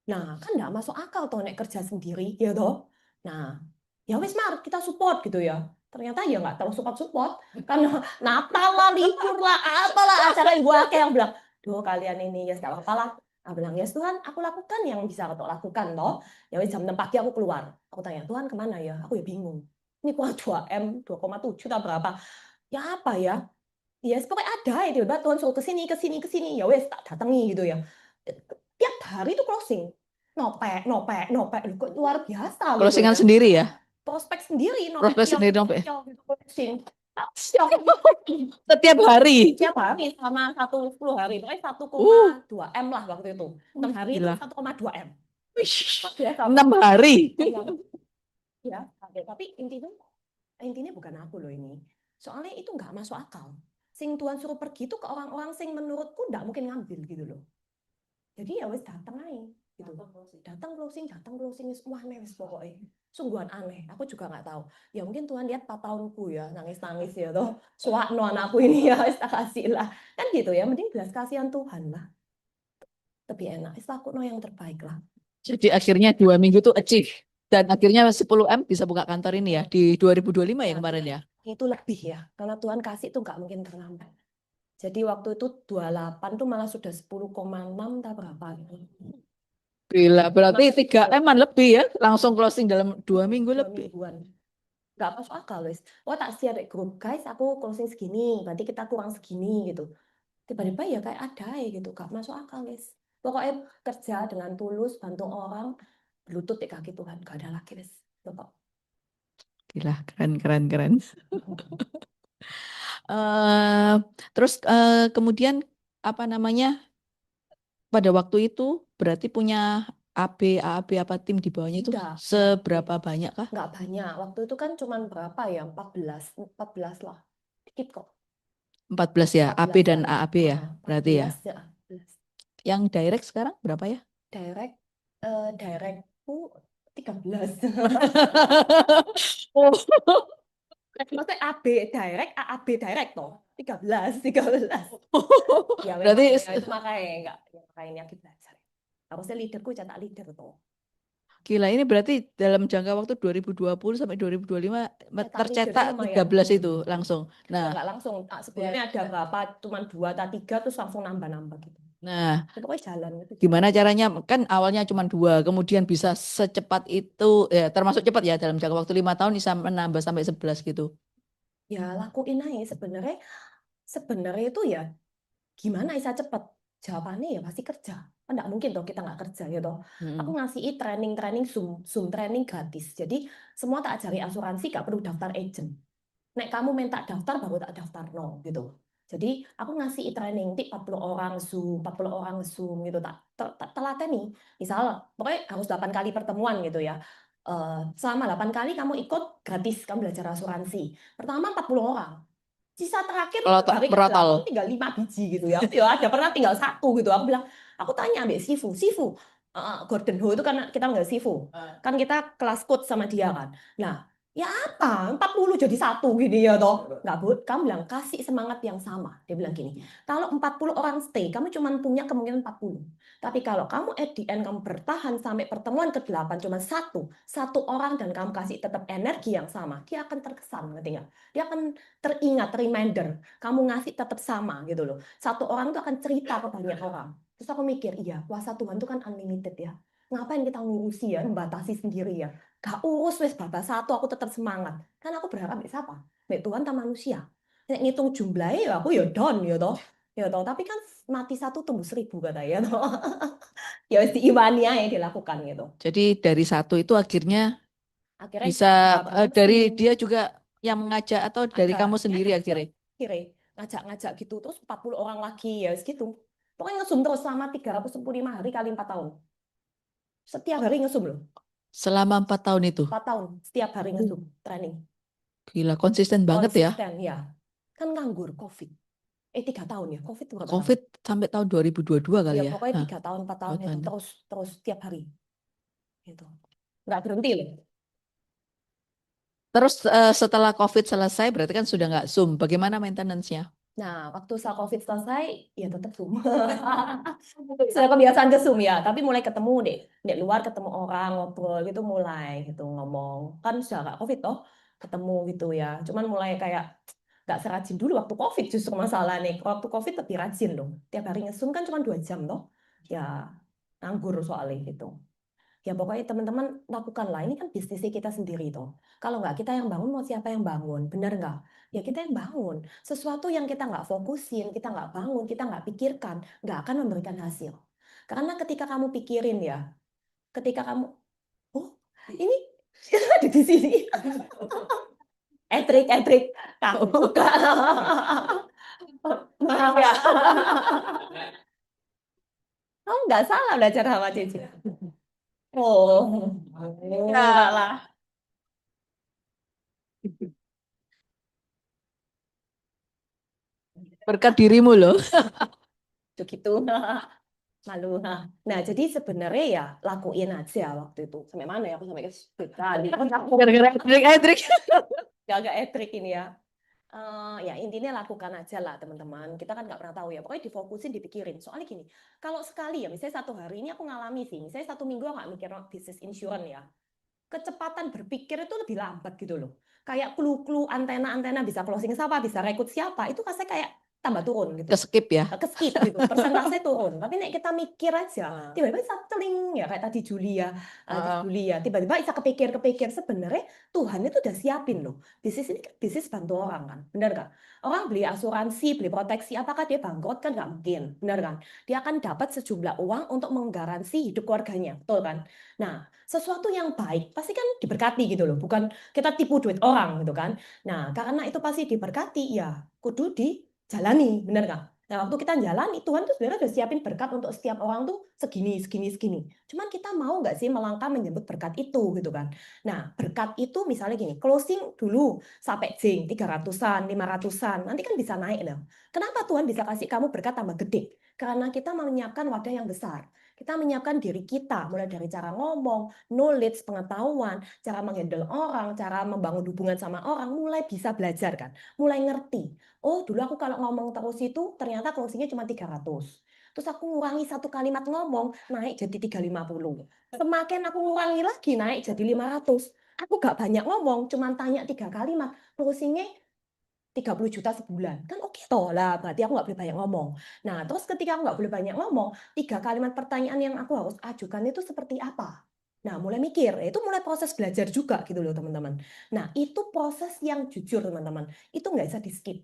Nah, kan nggak masuk akal toh nek kerja sendiri, ya toh. Nah, ya wis mar kita support gitu ya. Ternyata ya nggak terlalu support-support. Karena Natal lah, libur lah, apalah acara yang gue kayak yang bilang, duh kalian ini ya nggak apa-apa lah. Aku bilang, ya Tuhan, aku lakukan yang bisa aku lakukan toh. Ya wis jam 6 pagi aku keluar. Aku tanya, Tuhan kemana ya? Aku ya bingung. Ini kurang 2M, 2,7 atau berapa? Ya apa ya? Ya pokoknya ada ya tiba-tiba Tuhan suruh ke sini, ke sini, ke sini. Ya wes tak datangi gitu ya. Tiap hari itu closing. Nopek, nopek, nopek. Loh, kok luar biasa gitu Closingan ya. sendiri ya, Prospek sendiri, nopek prospek tiap sendiri dong, Pak. tiap gitu closing. Tak syok. Setiap hari. Tiap hari sama 10 hari. Pokoknya Uh, 1,2M lah waktu itu. 6 hari itu gila. 1,2M. Wish, Biasa. 6 hari. Ya, tapi intinya bukan aku loh ini. Soalnya itu nggak masuk akal. Sing Tuhan suruh pergi itu ke orang-orang sing menurutku nggak mungkin ngambil gitu loh. Jadi ya wes datang aja gitu. Datang closing wah wes pokoknya. Sungguhan aneh. Aku juga nggak tahu. Ya mungkin Tuhan lihat 4 tahunku ya nangis-nangis ya toh. Suakno anakku ini ya wes tak kasih lah. Kan gitu ya. Mending belas kasihan Tuhan lah. Lebih enak. Wes aku no yang terbaik lah. Jadi akhirnya 2 minggu tuh achieve. Dan akhirnya 10M bisa buka kantor ini ya di 2025 ya Nah, kemarin ya. itu lebih ya. Karena Tuhan kasih tuh nggak mungkin terlambat. Jadi waktu itu 28 tuh malah sudah 10,6 tak berapa gitu. Gila, berarti 3M-an lebih ya. Langsung closing dalam 2 minggu Dua lebih. mingguan. Nggak masuk akal, wes. Oh, tak share di grup, guys, aku closing segini, berarti kita kurang segini gitu. Tiba-tiba ya kayak ada ya gitu, nggak masuk akal, wes. Pokoknya kerja dengan tulus, bantu orang, berlutut di kaki Tuhan, nggak ada lagi, wes. Pokok. Gila, keren, keren, keren. eh terus kemudian apa namanya pada waktu itu berarti punya AB, AAB apa tim di bawahnya itu Enggak, seberapa banyak kah? enggak banyak. Waktu itu kan cuman berapa ya? 14 lah. Dikit kok. 14 ya, AB 14-an. dan AAB ya, Heeh, berarti ya. 14 ya. 14. Yang direct sekarang berapa ya? Direct, directku 13. Oh. Maksudnya AB direct, AAB direct toh. 13, 13. Ya memang Berarti ya itu makanya enggak, ya, makanya aku belajar. Harusnya leaderku cetak leader toh. gila ini berarti dalam jangka waktu 2020 sampai 2025 Cetak leadernya tercetak lumayan. 13 itu langsung. Ya Nah, nggak langsung. Sebelumnya ada berapa, cuman 2 atau 3 terus langsung nambah-nambah gitu. nah, Itu pokoknya jalan itu jalan. gimana caranya kan awalnya cuma dua, kemudian bisa secepat itu, ya termasuk cepat ya dalam jangka waktu 5 tahun bisa menambah sampai 11 gitu. Ya lakuin aja sebenarnya. Sebenarnya itu ya gimana bisa cepet? Jawabannya ya pasti kerja. Kan nggak mungkin toh kita nggak kerja ya toh. Aku Mm-mm. ngasih training-training Zoom training gratis. Jadi semua tak ajari asuransi, gak perlu daftar agent. Nek kamu minta daftar baru tak daftar no gitu. Jadi aku ngasih training tip 40 orang Zoom, 40 orang Zoom gitu tak telaten nih. Misal pokoknya harus 8 kali pertemuan gitu ya. Selama 8 kali kamu ikut gratis kamu belajar asuransi. Pertama 40 orang. Sisa terakhir Kalau tak hari berotal. ke-8 tinggal 5 biji gitu ya. Ya ada pernah tinggal satu gitu. Aku bilang, aku tanya ambil Sifu, Sifu, Gordon Ho itu kan kita nggak Sifu. Kan kita kelas coach sama dia kan. Nah, ya apa? 40 jadi satu gini ya toh. Nggak, Bu. Kamu bilang kasih semangat yang sama. Dia bilang gini, kalau 40 orang stay, kamu cuma punya kemungkinan 40. Tapi kalau kamu at the end kamu bertahan sampai pertemuan ke-8 cuma satu orang dan kamu kasih tetap energi yang sama, dia akan terkesan, ngerti nggak? Dia akan teringat, reminder, kamu ngasih tetap sama gitu loh. Satu orang itu akan cerita ke banyak orang. Terus aku mikir, iya kuasa Tuhan itu kan unlimited ya. Ngapain kita ngurusi ya, membatasi sendiri ya. Gak urus wes babak satu, aku tetap semangat. Kan aku berharap sama siapa? Mbak Tuhan sama manusia. Nek ngitung jumlahnya ya aku ya down ya toh. Ya toh, tapi kan mati satu tumbuh 1000 katanya toh. Ya wes diimani aja dilakukan gitu. Jadi dari satu itu akhirnya Akhirnya bisa berapa dari musim dia juga yang mengajak atau dari ada kamu ya sendiri akhirnya. kira ngajak-ngajak gitu terus 40 orang lagi ya segitu. Pokoknya ngesum terus selama 365 hari kali 4 tahun. Setiap hari ngesum loh. Selama 4 tahun itu. 4 tahun setiap hari ngesum training. Gila, konsisten banget ya. Konsisten ya. Kan nganggur COVID. 3 tahun ya. COVID berapa tahun? COVID sampai tahun 2022 kali Ya ya. pokoknya Hah, 3 tahun 4 tahun dua itu tahun. terus terus setiap hari gitu. Nggak berhenti loh. Terus setelah COVID selesai berarti kan sudah nggak Zoom. Bagaimana maintenance-nya? Nah, waktu setelah COVID selesai, ya tetap Zoom. Saya kebiasaan ke Zoom ya, tapi mulai ketemu deh. Di luar ketemu orang, ngobrol gitu mulai gitu ngomong. Kan sudah nggak COVID toh, ketemu gitu ya. Cuman mulai kayak nggak serajin dulu waktu COVID justru masalah nih. Waktu COVID lebih rajin dong. Tiap hari nge-Zoom kan cuma 2 jam toh. Ya, nganggur soalnya gitu. Ya pokoknya teman-teman lakukanlah. Ini kan bisnisnya kita sendiri toh. Kalau nggak kita yang bangun, mau siapa yang bangun? Benar nggak? Ya kita yang bangun. Sesuatu yang kita nggak fokusin, kita nggak bangun, kita nggak pikirkan, nggak akan memberikan hasil. Karena ketika kamu pikirin ya, ketika kamu, oh ini ada di sini. Etrik, kamu juga. Maaf ya. Kamu nggak salah belajar sama Cici. Oh, enggak Ya. lah. Berkat dirimu loh. Begitu. Malu. Nah, jadi sebenarnya ya lakuin aja waktu itu. Sampai mana ya aku sampai ke tadi. Gara-gara Edric. Agak etrik ini ya. Ya intinya lakukan aja lah teman-teman. Kita kan nggak pernah tahu ya. Pokoknya difokusin, dipikirin. Soalnya gini, kalau sekali ya, misalnya satu hari ini aku ngalami sih. Misalnya 1 minggu aku nggak mikir bisnis insurance ya. Kecepatan berpikir itu lebih lambat gitu loh. Kayak clue-clue antena-antena bisa closing siapa, bisa rekrut siapa. Itu rasanya kayak tambah turun gitu. Keskip ya. Skip gitu, persentase turun. Tapi nek kita mikir aja, tiba-tiba bisa teling ya kayak tadi Julia, tiba-tiba bisa kepikir sebenarnya Tuhan itu udah siapin loh. Bisnis ini kan bisnis bantu orang kan, benar kan? Orang beli asuransi, beli proteksi, apakah dia bangkrut kan nggak mungkin, benar kan? Dia akan dapat sejumlah uang untuk menggaransi hidup keluarganya, betul kan? Nah, sesuatu yang baik pasti kan diberkati gitu loh, bukan kita tipu duit orang gitu kan? Nah, karena itu pasti diberkati ya, kudu dijalani, benar kan? Nah, waktu kita jalani, Tuhan tuh sebenarnya udah siapin berkat untuk setiap orang tuh segini, segini, segini. Cuman kita mau nggak sih melangkah menyebut berkat itu gitu kan. Nah, berkat itu misalnya gini, closing dulu sampai jing 300-an, 500-an, nanti kan bisa naik loh. Kenapa Tuhan bisa kasih kamu berkat tambah gede? Karena kita menyiapkan wadah yang besar. Kita menyiapkan diri kita, mulai dari cara ngomong, knowledge, pengetahuan, cara menghandle orang, cara membangun hubungan sama orang, mulai bisa belajar kan, mulai ngerti. Oh, dulu aku kalau ngomong terus itu ternyata closingnya cuma 300. Terus aku ngurangi satu kalimat ngomong, naik jadi 350. Semakin aku ngurangi lagi, naik jadi 500. Aku gak banyak ngomong, cuma tanya 3 kalimat. Closingnya 30 juta sebulan. Kan oke toh lah, berarti aku nggak boleh banyak ngomong. Nah, terus ketika aku nggak boleh banyak ngomong, 3 kalimat pertanyaan yang aku harus ajukan itu seperti apa? Nah, mulai mikir, itu mulai proses belajar juga gitu loh teman-teman. Nah, itu proses yang jujur teman-teman. Itu nggak bisa di-skip.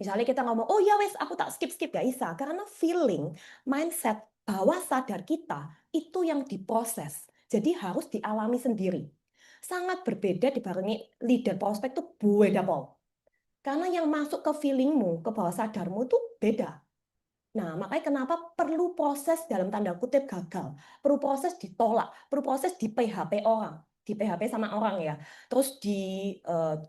Misalnya kita ngomong, oh ya wes, aku tak skip-skip, gak bisa. Karena feeling, mindset, bawah sadar kita, itu yang diproses. Jadi harus dialami sendiri. Sangat berbeda dibarengi leader prospek itu beda, Paul. Karena yang masuk ke feelingmu, ke bawah sadarmu itu beda. Nah, makanya kenapa perlu proses dalam tanda kutip gagal. Perlu proses ditolak, perlu proses di PHP orang. Di PHP sama orang ya. Terus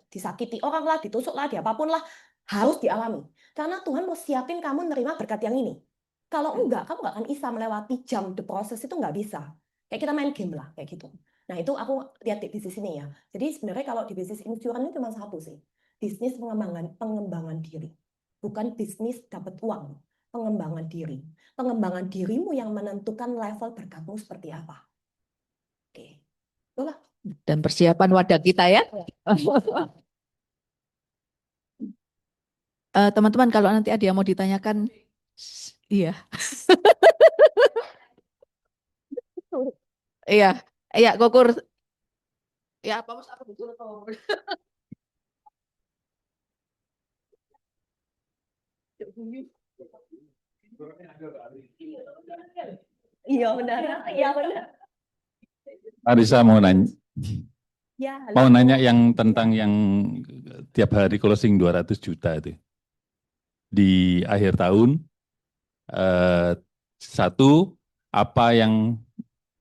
disakiti orang lah, ditusuk lah, di apapun lah. Harus dialami. Karena Tuhan mau siapin kamu nerima berkat yang ini. Kalau enggak, kamu nggak akan bisa melewati jam the process itu nggak bisa. Kayak kita main game lah, kayak gitu. Nah, itu aku lihat di bisnis ini ya. Jadi sebenarnya kalau di bisnis insurance itu cuma satu sih. Bisnis pengembangan diri. Bukan bisnis dapat uang, pengembangan diri. Pengembangan dirimu yang menentukan level berkatmu seperti apa. Oke. Itulah. Dan persiapan wadah kita ya. Teman-teman, kalau nanti ada yang mau ditanyakan, iya, iya, iya, Gokur, ya apa mas, apa betul atau Iya benar. Iya benar. Marisa Ya, mau halo. nanya yang tentang yang tiap hari closing 200 juta itu. Di akhir tahun, eh, satu, apa yang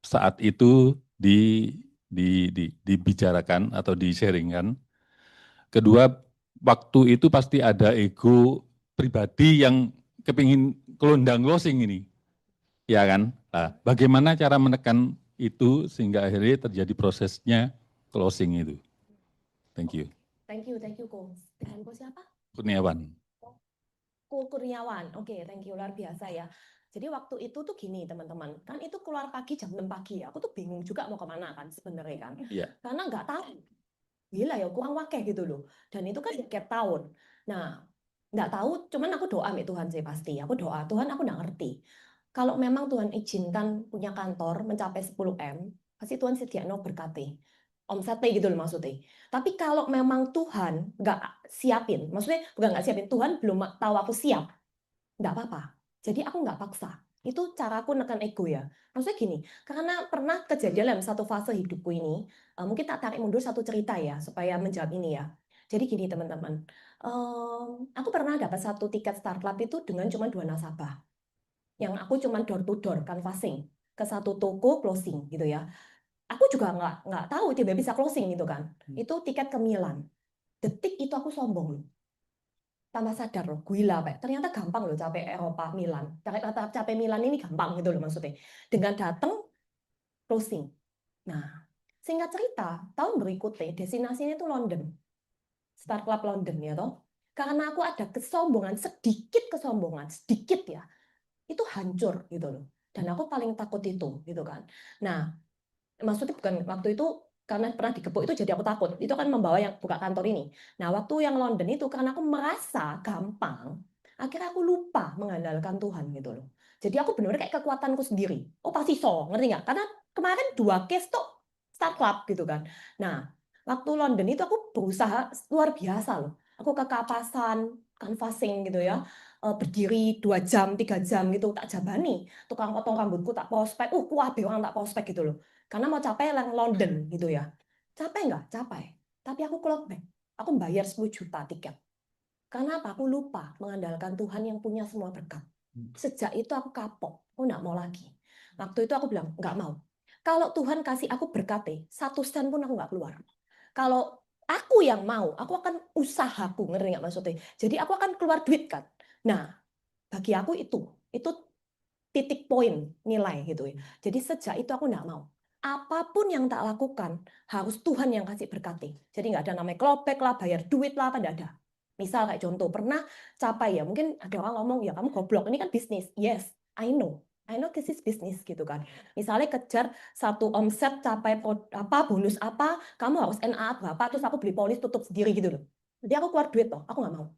saat itu di, dibicarakan atau di-sharingkan. Kedua, waktu itu pasti ada ego pribadi yang kepingin kelundang closing ini. Ya kan? Nah, bagaimana cara menekan itu sehingga akhirnya terjadi prosesnya closing itu? Thank you. Thank you, Ko. Dengan Ko siapa? Kurniawan. Ko Kurniawan. Oke, thank you. Luar biasa ya. Jadi waktu itu tuh gini teman-teman, kan itu keluar pagi jam 6 pagi. Aku tuh bingung juga mau kemana kan sebenarnya kan. Iya. Karena nggak tahu. Gila ya, kurang wakeh gitu loh. Dan itu kan tiap tahun. Nah, nggak tahu, cuman aku doa sama Tuhan sih pasti. Aku doa, Tuhan aku nggak ngerti. Kalau memang Tuhan izinkan punya kantor mencapai 10 M, pasti Tuhan sediakan berkati. Omsetnya gitu loh maksudnya. Tapi kalau memang Tuhan nggak siapin, maksudnya bukan nggak siapin, Tuhan belum tahu aku siap, nggak apa-apa. Jadi aku nggak paksa. Itu caraku neken ego ya. Maksudnya gini, karena pernah kejadian dalam satu fase hidupku ini, mungkin tak tarik mundur satu cerita ya, supaya menjawab ini ya. Jadi gini teman-teman, aku pernah dapat satu tiket Start Club itu dengan cuma 2 nasabah. Yang aku cuma door to door canvassing ke satu toko closing gitu ya. Aku juga nggak tahu dia bisa closing gitu kan. Itu tiket ke Milan. Detik itu aku sombong loh. Tambah sadar loh, gila Pak. Ternyata gampang loh capek Eropa Milan. Capek Milan ini gampang gitu loh maksudnya. Dengan datang closing. Nah, singkat cerita, tahun berikutnya destinasinya itu London. Start Club London ya toh. Karena aku ada kesombongan, sedikit kesombongan, sedikit ya. Itu hancur gitu loh. Dan aku paling takut itu gitu kan. Nah, maksudnya bukan waktu itu karena pernah dikepuk itu jadi aku takut. Itu kan membawa yang buka kantor ini. Nah, waktu yang London itu karena aku merasa gampang, akhirnya aku lupa mengandalkan Tuhan gitu loh. Jadi aku benar-benar kayak kekuatanku sendiri. Oh pasti so, ngerti nggak? Karena kemarin 2 case tuh start club gitu kan. Nah, waktu London itu aku berusaha luar biasa loh. Aku ke kapasan, canvassing gitu ya. Berdiri 2 jam, 3 jam gitu tak jabani. Tukang potong rambutku tak prospek. Kuah orang tak prospek gitu loh. Karena mau capai yang London gitu ya. Capek nggak? Capek. Tapi aku close back. Aku bayar 10 juta tiket. Karena apa? Aku lupa mengandalkan Tuhan yang punya semua berkat. Sejak itu aku kapok, aku nggak mau lagi. Waktu itu aku bilang, nggak mau. Kalau Tuhan kasih aku berkat, 1 sen pun aku nggak keluar. Kalau aku yang mau, aku akan usahaku, ngerti nggak maksudnya? Jadi aku akan keluar duit kan. Nah, bagi aku itu titik poin nilai gitu ya. Jadi sejak itu aku nggak mau. Apapun yang tak lakukan, harus Tuhan yang kasih berkati. Jadi nggak ada namanya kelopek lah, bayar duit lah, apa nggak ada. Misal kayak contoh, pernah capai ya, mungkin ada orang ngomong, ya kamu goblok, ini kan bisnis. Yes, I know this is business gitu kan. Misalnya kejar satu omset capai apa bonus apa, kamu harus NA berapa, terus aku beli polis tutup sendiri gitu loh. Jadi aku keluar duit loh, aku nggak mau.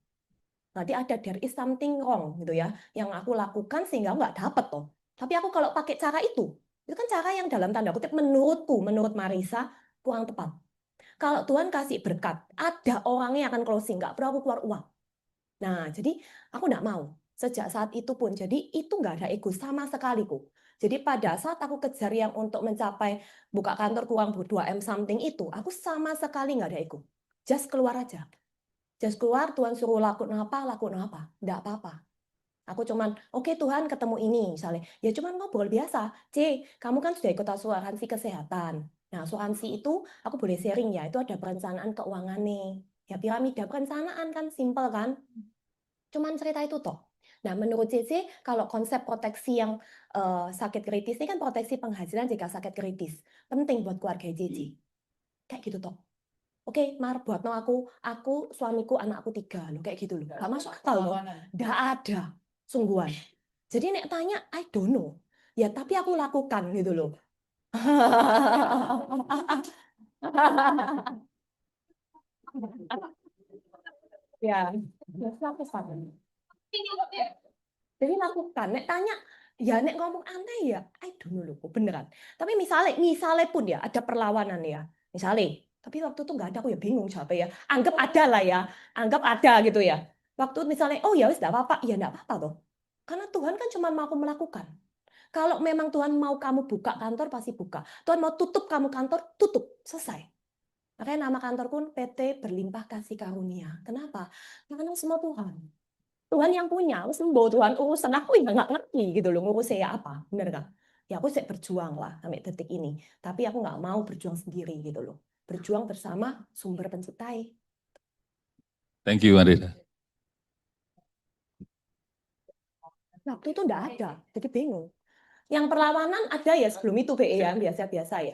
Berarti ada there is something wrong gitu ya, yang aku lakukan sehingga aku nggak dapet toh. Tapi aku kalau pakai cara itu kan cara yang dalam tanda kutip menurutku, menurut Marisa kurang tepat. Kalau Tuhan kasih berkat, ada orangnya yang akan closing, nggak perlu aku keluar uang. Nah, jadi aku nggak mau. Sejak saat itu pun, jadi itu nggak ada ego sama sekali kok. Jadi pada saat aku kejar yang untuk mencapai buka kantor kurang 2M something itu, aku sama sekali nggak ada ego. Just keluar aja. Just keluar, Tuhan suruh lakukan apa, nggak apa-apa. Aku cuman, oke Tuhan ketemu ini misalnya. Ya cuman ngobrol biasa. Kamu kan sudah ikut asuransi kesehatan. Nah, asuransi itu aku boleh sharing ya, itu ada perencanaan keuangan nih. Ya piramida perencanaan kan, simple kan. Cuman cerita itu toh. Nah, menurut CC, kalau konsep proteksi yang sakit kritis ini kan proteksi penghasilan jika sakit kritis. Penting buat keluarga CC. Kayak gitu toh. Oke, Mar, buat no aku, suamiku, anakku 3 loh, kayak gitu loh. Gak masuk akal loh. Gak ada, sungguhan. Jadi nek tanya, I don't know. Ya, tapi aku lakukan gitu loh. Ya, jadi lakukan. Nek tanya, ya nek ngomong aneh ya, I don't know loh, beneran. Tapi misalnya pun ya ada perlawanan ya. Misalnya, tapi waktu itu nggak ada, aku ya bingung siapa ya. Anggap ada lah ya, anggap ada gitu ya. Waktu misalnya, oh ya wis nggak apa-apa, ya nggak apa-apa toh. Karena Tuhan kan cuma mau aku melakukan. Kalau memang Tuhan mau kamu buka kantor, pasti buka. Tuhan mau tutup kamu kantor, tutup. Selesai. Makanya nama kantor pun PT Berlimpah Kasih Karunia. Kenapa? Karena semua Tuhan. Tuhan yang punya, aku sembuh Tuhan urusan aku ya nggak ngerti gitu loh, ngurus saya apa, bener kan? Ya aku sih berjuang lah sampai detik ini, tapi aku nggak mau berjuang sendiri gitu loh, berjuang bersama sumber penciptai. Thank you, Marisa. Waktu itu nggak ada, jadi bingung. Yang perlawanan ada ya sebelum itu BE ya, biasa-biasa ya.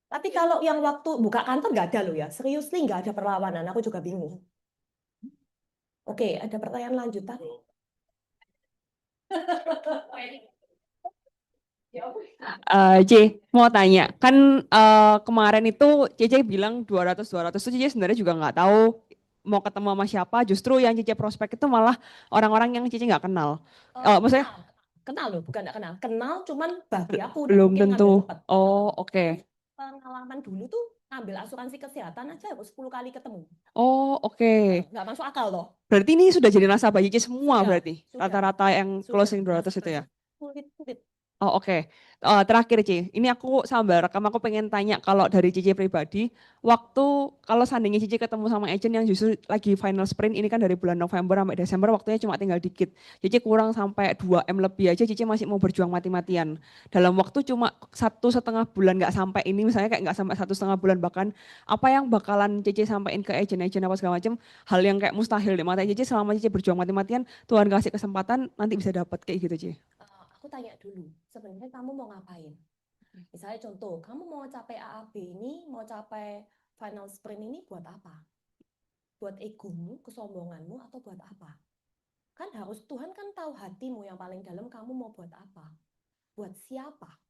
Tapi kalau yang waktu buka kantor nggak ada loh ya, seriously nggak ada perlawanan, aku juga bingung. Oke, ada pertanyaan lanjutan? Mau tanya, kan kemarin itu Cece bilang 200 itu Cece sebenarnya juga nggak tahu mau ketemu sama siapa, justru yang Cece prospek itu malah orang-orang yang Cece nggak kenal. Maksudnya Kenal loh, bukan nggak kenal. Kenal cuman bagi aku dan belum mungkin ngambil tentu. cepat. Oh, oke. Pengalaman dulu tuh ngambil asuransi kesehatan aja harus 10 kali ketemu. Oh, oke. Nggak masuk akal loh. Berarti ini sudah jadi nasabah Cece semua Sudah, berarti. sudah. Rata-rata yang Sudah. closing 200 itu ya. Sulit. Oh, oke. Terakhir Ci, ini aku sambil rekam aku pengen tanya kalau dari Cici pribadi, waktu kalau seandainya Cici ketemu sama agent yang justru lagi final sprint, ini kan dari bulan November sampai Desember waktunya cuma tinggal dikit. Cici kurang sampai 2M lebih aja, Cici masih mau berjuang mati-matian. Dalam waktu cuma 1,5 bulan nggak sampai ini, misalnya kayak nggak sampai 1,5 bulan bahkan, apa yang bakalan Cici sampaikan ke agent-agent apa segala macam, hal yang kayak mustahil di mata Cici selama Cici berjuang mati-matian, Tuhan kasih kesempatan nanti bisa dapat kayak gitu Cici. Aku tanya dulu, sebenarnya kamu mau ngapain? Misalnya contoh, kamu mau capai AAB ini, mau capai final sprint ini buat apa? Buat egomu, kesombonganmu, atau buat apa? Kan harus Tuhan kan tahu hatimu yang paling dalam, kamu mau buat apa? Buat siapa?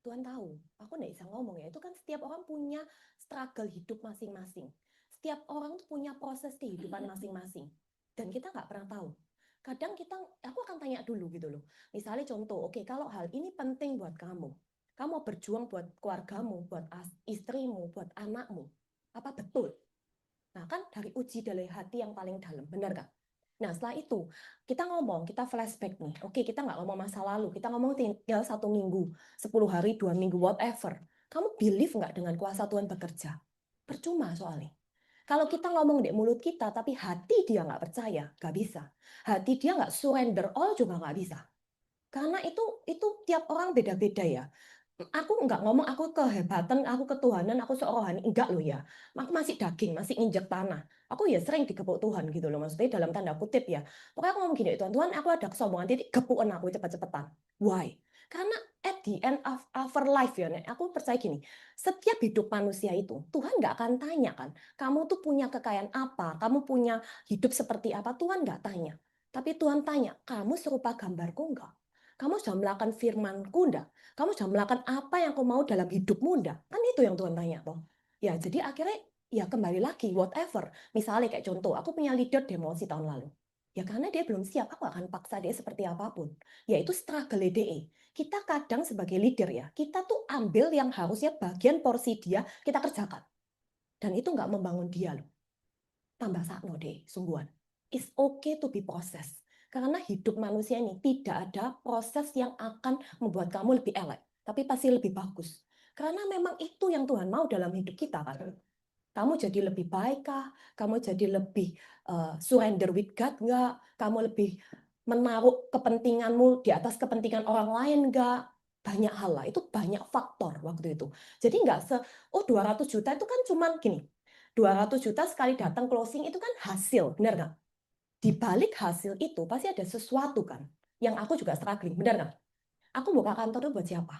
Tuhan tahu. Aku nggak bisa ngomong ya. Itu kan setiap orang punya struggle hidup masing-masing. Setiap orang tuh punya proses kehidupan masing-masing. Dan kita nggak pernah tahu. Kadang aku akan tanya dulu gitu loh. Misalnya contoh, oke, kalau hal ini penting buat kamu. Kamu mau berjuang buat keluargamu, buat istrimu, buat anakmu. Apa betul? Nah kan dari uji dari hati yang paling dalam, benar kan? Nah setelah itu kita ngomong, kita flashback nih. Oke, kita nggak ngomong masa lalu, kita ngomong tinggal 1 minggu, 10 hari, 2 minggu, whatever. Kamu believe nggak dengan kuasa Tuhan bekerja? Percuma soalnya. Kalau kita ngomong di mulut kita, tapi hati dia nggak percaya, nggak bisa. Hati dia nggak surrender all juga nggak bisa. Karena itu tiap orang beda-beda ya. Aku nggak ngomong aku kehebatan, aku ketuhanan, aku serohani. Enggak loh ya. Aku masih daging, masih injek tanah. Aku ya sering digepuk Tuhan gitu loh. Maksudnya dalam tanda kutip ya. Pokoknya aku ngomong gini, Tuhan, aku ada kesombongan, titik gepukan aku cepet-cepetan. Why? Karena at the end of our life ya, Nek, aku percaya gini, setiap hidup manusia itu, Tuhan nggak akan tanya kan, kamu tuh punya kekayaan apa, kamu punya hidup seperti apa, Tuhan nggak tanya. Tapi Tuhan tanya, kamu serupa gambarku enggak? Kamu sudah melakukan firmanku enggak? Kamu sudah melakukan apa yang kau mau dalam hidupmu enggak? Kan itu yang Tuhan tanya toh. Ya, jadi akhirnya ya kembali lagi whatever. Misalnya kayak contoh, aku punya leader demosi tahun lalu. Ya karena dia belum siap, aku akan paksa dia seperti apapun. Yaitu struggle DE. Kita kadang sebagai leader ya, kita tuh ambil yang harusnya bagian porsi dia, kita kerjakan. Dan itu nggak membangun dia loh. Tambah sakno deh, sungguhan. It's okay to be processed. Karena hidup manusia ini tidak ada proses yang akan membuat kamu lebih elek, tapi pasti lebih bagus. Karena memang itu yang Tuhan mau dalam hidup kita kan. Kamu jadi lebih baik kah? Kamu jadi lebih surrender with God nggak? Kamu lebih menaruh kepentinganmu di atas kepentingan orang lain nggak? Banyak hal lah, itu banyak faktor waktu itu. Jadi nggak 200 juta itu kan cuman gini, 200 juta sekali datang closing itu kan hasil, benar nggak? Di balik hasil itu pasti ada sesuatu kan, yang aku juga struggling, benar nggak? Aku buka kantor itu buat siapa?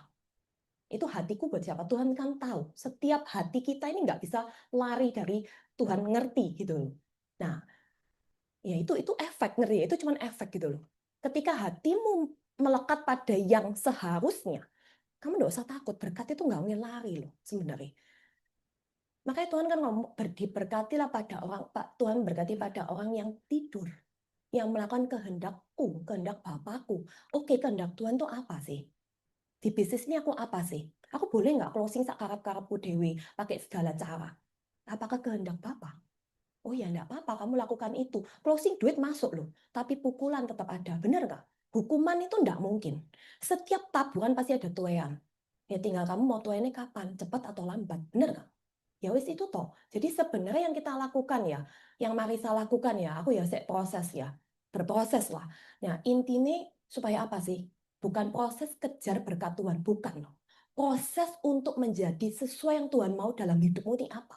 Itu hatiku buat siapa? Tuhan kan tahu. Setiap hati kita ini nggak bisa lari dari Tuhan, ngerti gitu loh. Nah, ya itu efek, ngerti ya? Itu cuma efek gitu loh. Ketika hatimu melekat pada yang seharusnya, kamu nggak usah takut. Berkat itu nggak boleh lari loh sebenarnya. Makanya Tuhan kan ngomong, diberkatilah pada orang, Pak, Tuhan berkati pada orang yang tidur, yang melakukan kehendakku, kehendak Bapakku. Oke, kehendak Tuhan itu apa sih? Di bisnis ini aku apa sih? Aku boleh nggak closing sakarap-karapku dewi, pakai segala cara? Apakah kehendak Bapak? Oh ya, enggak apa-apa, kamu lakukan itu. Closing duit masuk loh, tapi pukulan tetap ada. Benar nggak? Hukuman itu enggak mungkin. Setiap tabuhan pasti ada tuaian. Ya tinggal kamu mau tuaiannya kapan, cepat atau lambat. Benar nggak? Ya wis itu toh. Jadi sebenarnya yang kita lakukan ya, yang Marisa lakukan ya, aku ya saya proses ya, berproses lah. Nah intinya supaya apa sih? Bukan proses kejar berkat Tuhan, bukan loh. Proses untuk menjadi sesuai yang Tuhan mau dalam hidupmu ini apa?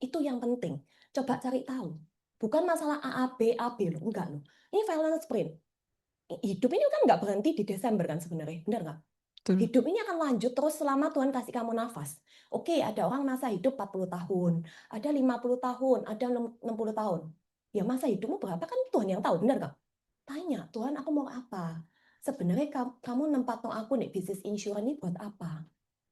Itu yang penting. Coba cari tahu. Bukan masalah A, B loh, enggak loh. Ini finance sprint. Hidup ini kan nggak berhenti di Desember kan sebenarnya, benar nggak? Betul. Hidup ini akan lanjut terus selama Tuhan kasih kamu nafas. Oke, ada orang masa hidup 40 tahun, ada 50 tahun, ada 60 tahun. Ya masa hidupmu berapa kan Tuhan yang tahu, benar nggak? Tanya, Tuhan aku mau apa? Sebenarnya kamu nempatno aku nih bisnis insurance ini buat apa?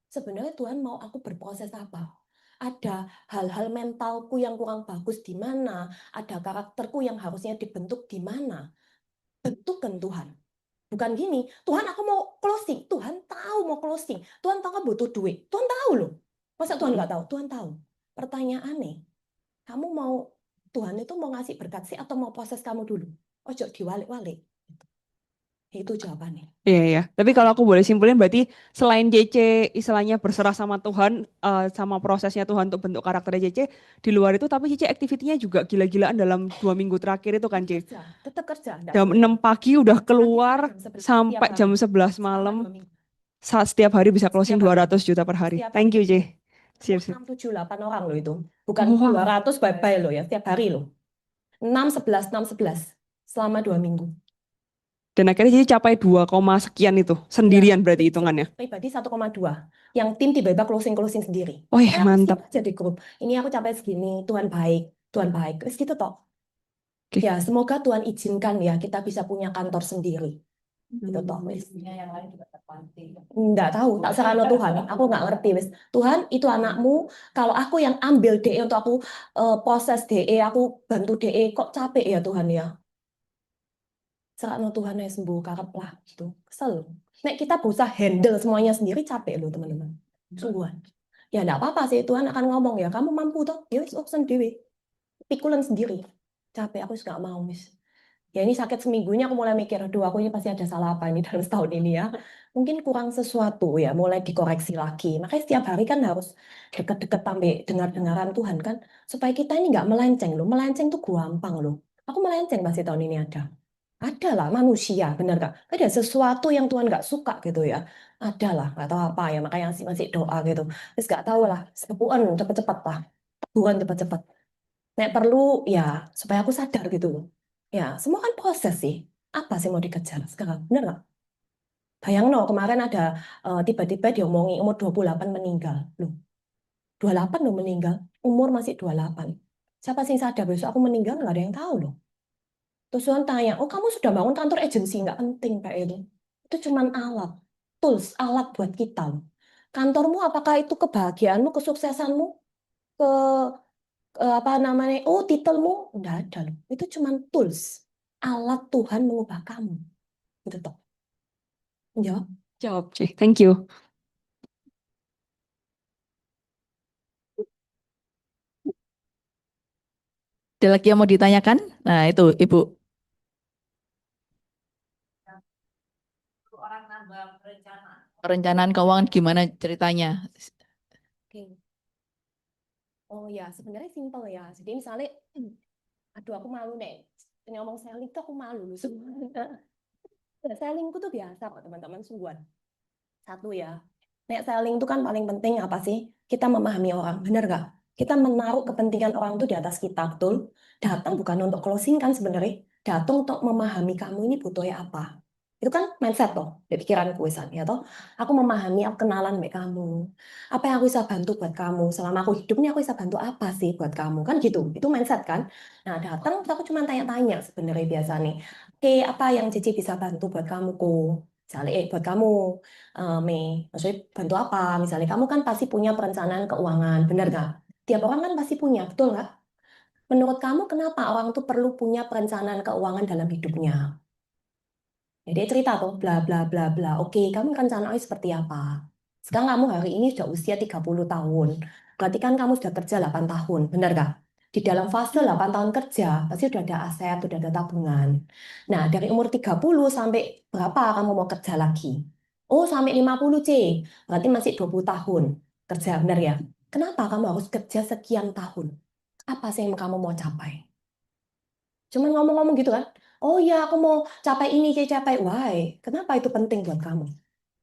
Sebenarnya Tuhan mau aku berproses apa? Ada hal-hal mentalku yang kurang bagus di mana? Ada karakterku yang harusnya dibentuk di mana? Bentukkan Tuhan. Bukan gini, Tuhan aku mau closing. Tuhan tahu mau closing. Tuhan tahu kamu butuh duit. Tuhan tahu loh. Masa Tuhan nggak tahu? Tuhan tahu. Pertanyaannya, kamu mau Tuhan itu mau ngasih berkat sih atau mau proses kamu dulu? Ojo diwalik-walik. Itu jawabannya. Iya, ya. Tapi kalau aku boleh simpulin berarti selain JC istilahnya berserah sama Tuhan, sama prosesnya Tuhan untuk bentuk karakternya JC, di luar itu tapi JC aktivitinya juga gila-gilaan dalam 2 minggu terakhir itu kan, C. Tetap kerja. Jam 6 pagi udah keluar sampai jam 11 malam. Setiap hari bisa closing 200 juta per hari. Thank you, C. Siap. 6, 7, 8 orang loh itu. Bukan Wow. 200 bye-bye loh ya, setiap hari loh. 6, 11, 6, 11. Selama 2 minggu. Dan akhirnya jadi capai 2, sekian itu. Sendirian berarti hitungannya. Pribadi 1,2. Yang tim tiba-tiba closing sendiri. Oh ya, mantap. Jadi grup. Ini aku capai segini, Tuhan baik. Tuhan baik. Terus gitu toh. Oke. Ya, semoga Tuhan izinkan ya kita bisa punya kantor sendiri. Gitu toh. Yang lain juga terpanting. Nggak tahu, tak serano Tuhan. Aku nggak ngerti wis. Tuhan itu anakmu. Kalau aku yang ambil DE untuk aku proses DE, aku bantu DE, kok capek ya Tuhan ya. Serano Tuhan ya sembuh karep lah gitu. Kesel. Nek kita berusaha handle semuanya sendiri capek loh teman-teman. Sungguhan. Ya enggak apa-apa sih Tuhan akan ngomong ya, kamu mampu toh? Ya wis urusan dewe. Pikulan sendiri. Capek aku juga nggak mau wis. Ya ini sakit seminggunya aku mulai mikir, aduh aku ini pasti ada salah apa ini dalam setahun ini ya. Mungkin kurang sesuatu ya, mulai dikoreksi lagi. Makanya setiap hari kan harus deket-deket sampai dengar-dengaran Tuhan kan. Supaya kita ini nggak melenceng loh. Melenceng tuh gampang loh. Aku melenceng pasti tahun ini ada. Ada lah manusia, benar gak? Ada sesuatu yang Tuhan nggak suka gitu ya. Ada lah, nggak tahu apa ya. Makanya masih doa gitu. Terus nggak tahu lah, sepuan cepet-cepet lah. Tuhan cepet-cepet. Nek perlu ya supaya aku sadar gitu loh. Ya, semua kan proses sih. Apa sih mau dikejar sekarang? Bener nggak? Bayang no, kemarin ada tiba-tiba diomongi umur 28 meninggal. Loh, 28 loh meninggal. Umur masih 28. Siapa sih yang sadar besok aku meninggal? Nggak ada yang tahu loh. Terus Tuhan tanya, oh kamu sudah bangun kantor agensi? Nggak penting Pak itu. Itu cuman alat. Tools, alat buat kita loh. Kantormu apakah itu kebahagiaanmu, kesuksesanmu, ke apa namanya, oh titelmu, nggak ada loh. Itu cuman tools. Alat Tuhan mengubah kamu. Gitu toh. Ya. Jawab, Ci. Thank you. Ada lagi yang mau ditanyakan? Nah, itu Ibu. Orang nambah rencana. Perencanaan keuangan gimana ceritanya? Oke. Oh ya, sebenarnya simpel ya. Jadi misalnya, aduh aku malu nih. Ngomong selling tuh aku malu loh sebenarnya. Sellingku tuh biasa kok teman-teman sungguhan. Satu ya, nek selling itu kan paling penting apa sih? Kita memahami orang, benar gak? Kita menaruh kepentingan orang itu di atas kita, betul? Datang bukan untuk closing kan sebenarnya. Datang untuk memahami kamu ini butuhnya apa. Itu kan mindset toh, di pikiranku Isan, ya toh. Aku memahami, aku kenalan sama kamu. Apa yang aku bisa bantu buat kamu? Selama aku hidup ini aku bisa bantu apa sih buat kamu? Kan gitu, itu mindset kan. Nah datang terus aku cuma tanya-tanya sebenarnya biasa nih. Oke, apa yang Cici bisa bantu buat kamu, Ko? Misalnya, buat kamu, Mei, maksudnya bantu apa? Misalnya kamu kan pasti punya perencanaan keuangan, benar nggak? Tiap orang kan pasti punya, betul nggak? Menurut kamu kenapa orang tuh perlu punya perencanaan keuangan dalam hidupnya? Ya, dia cerita tuh, bla bla bla bla. Oke, kamu rencananya seperti apa? Sekarang kamu hari ini sudah usia 30 tahun. Berarti kan kamu sudah kerja 8 tahun, benar nggak? Di dalam fase 8 tahun kerja, pasti sudah ada aset, sudah ada tabungan. Nah, dari umur 30 sampai berapa kamu mau kerja lagi? Oh, sampai 50 C. Berarti masih 20 tahun kerja, benar ya? Kenapa kamu harus kerja sekian tahun? Apa sih yang kamu mau capai? Cuman ngomong-ngomong gitu kan, oh ya aku mau capai ini, capai. Why? Kenapa itu penting buat kamu?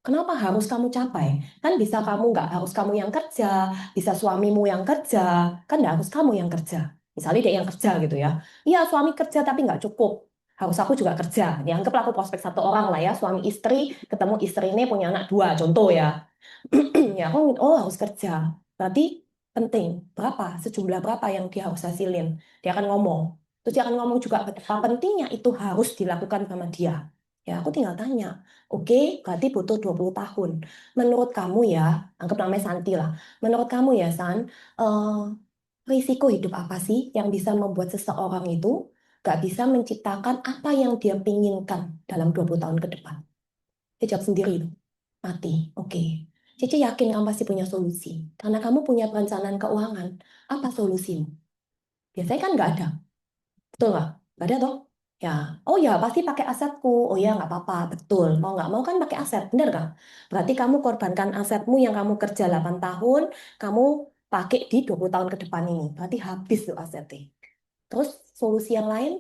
Kenapa harus kamu capai? Kan bisa kamu nggak harus kamu yang kerja, bisa suamimu yang kerja, kan nggak harus kamu yang kerja. Misalnya dia yang kerja gitu ya. Iya suami kerja tapi nggak cukup. Harus aku juga kerja. Ya anggaplah aku prospek satu orang lah ya, suami istri, ketemu istri ini punya anak dua, contoh ya. Ya aku oh harus kerja. Berarti penting. Berapa? Sejumlah berapa yang dia harus hasilin. Dia akan ngomong. Terus dia akan ngomong juga betapa pentingnya itu harus dilakukan sama dia. Ya aku tinggal tanya. Oke, berarti butuh 20 tahun. Menurut kamu ya, anggap namanya Santi lah. Menurut kamu ya San, risiko hidup apa sih yang bisa membuat seseorang itu gak bisa menciptakan apa yang dia pinginkan dalam 20 tahun ke depan? Dia jawab sendiri loh. Mati. Oke. Cici yakin kamu pasti punya solusi. Karena kamu punya perencanaan keuangan. Apa solusimu? Biasanya kan nggak ada. Betul nggak? Nggak ada toh? Ya. Oh ya, pasti pakai asetku. Oh ya, nggak apa-apa. Betul. Mau nggak mau kan pakai aset. Bener nggak? Berarti kamu korbankan asetmu yang kamu kerja 8 tahun, kamu pakai di 20 tahun ke depan ini. Berarti habis tuh asetnya. Terus solusi yang lain,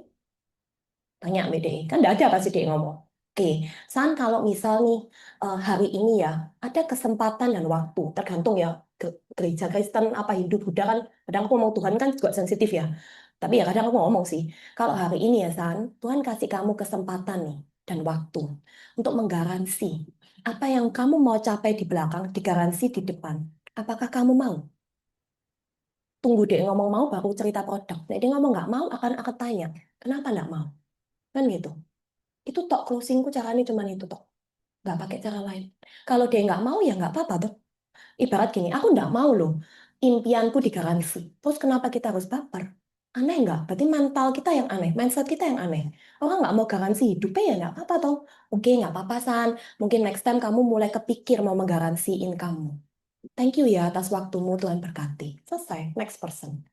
tanya sama DE. Kan nggak ada pasti DE ngomong. Oke, San kalau misal nih hari ini ya ada kesempatan dan waktu tergantung ya gereja Kristen apa Hindu Buddha kan kadang aku ngomong Tuhan kan juga sensitif ya. Tapi ya kadang aku ngomong sih kalau hari ini ya San Tuhan kasih kamu kesempatan nih dan waktu untuk menggaransi apa yang kamu mau capai di belakang digaransi di depan. Apakah kamu mau? Tunggu dia ngomong mau baru cerita produk. Nah, dia ngomong nggak mau akan tanya kenapa nggak mau kan gitu. Itu tok closingku caranya cuma itu tok. Nggak pakai cara lain. Kalau dia nggak mau ya nggak apa-apa tuh. Ibarat gini, aku nggak mau loh impianku digaransi. Terus kenapa kita harus baper? Aneh nggak? Berarti mental kita yang aneh, mindset kita yang aneh. Orang nggak mau garansi hidupnya ya nggak apa-apa toh. Oke nggak apa-apa San. Mungkin next time kamu mulai kepikir mau menggaransiin kamu. Thank you ya atas waktumu Tuhan berkati. Selesai. Next person.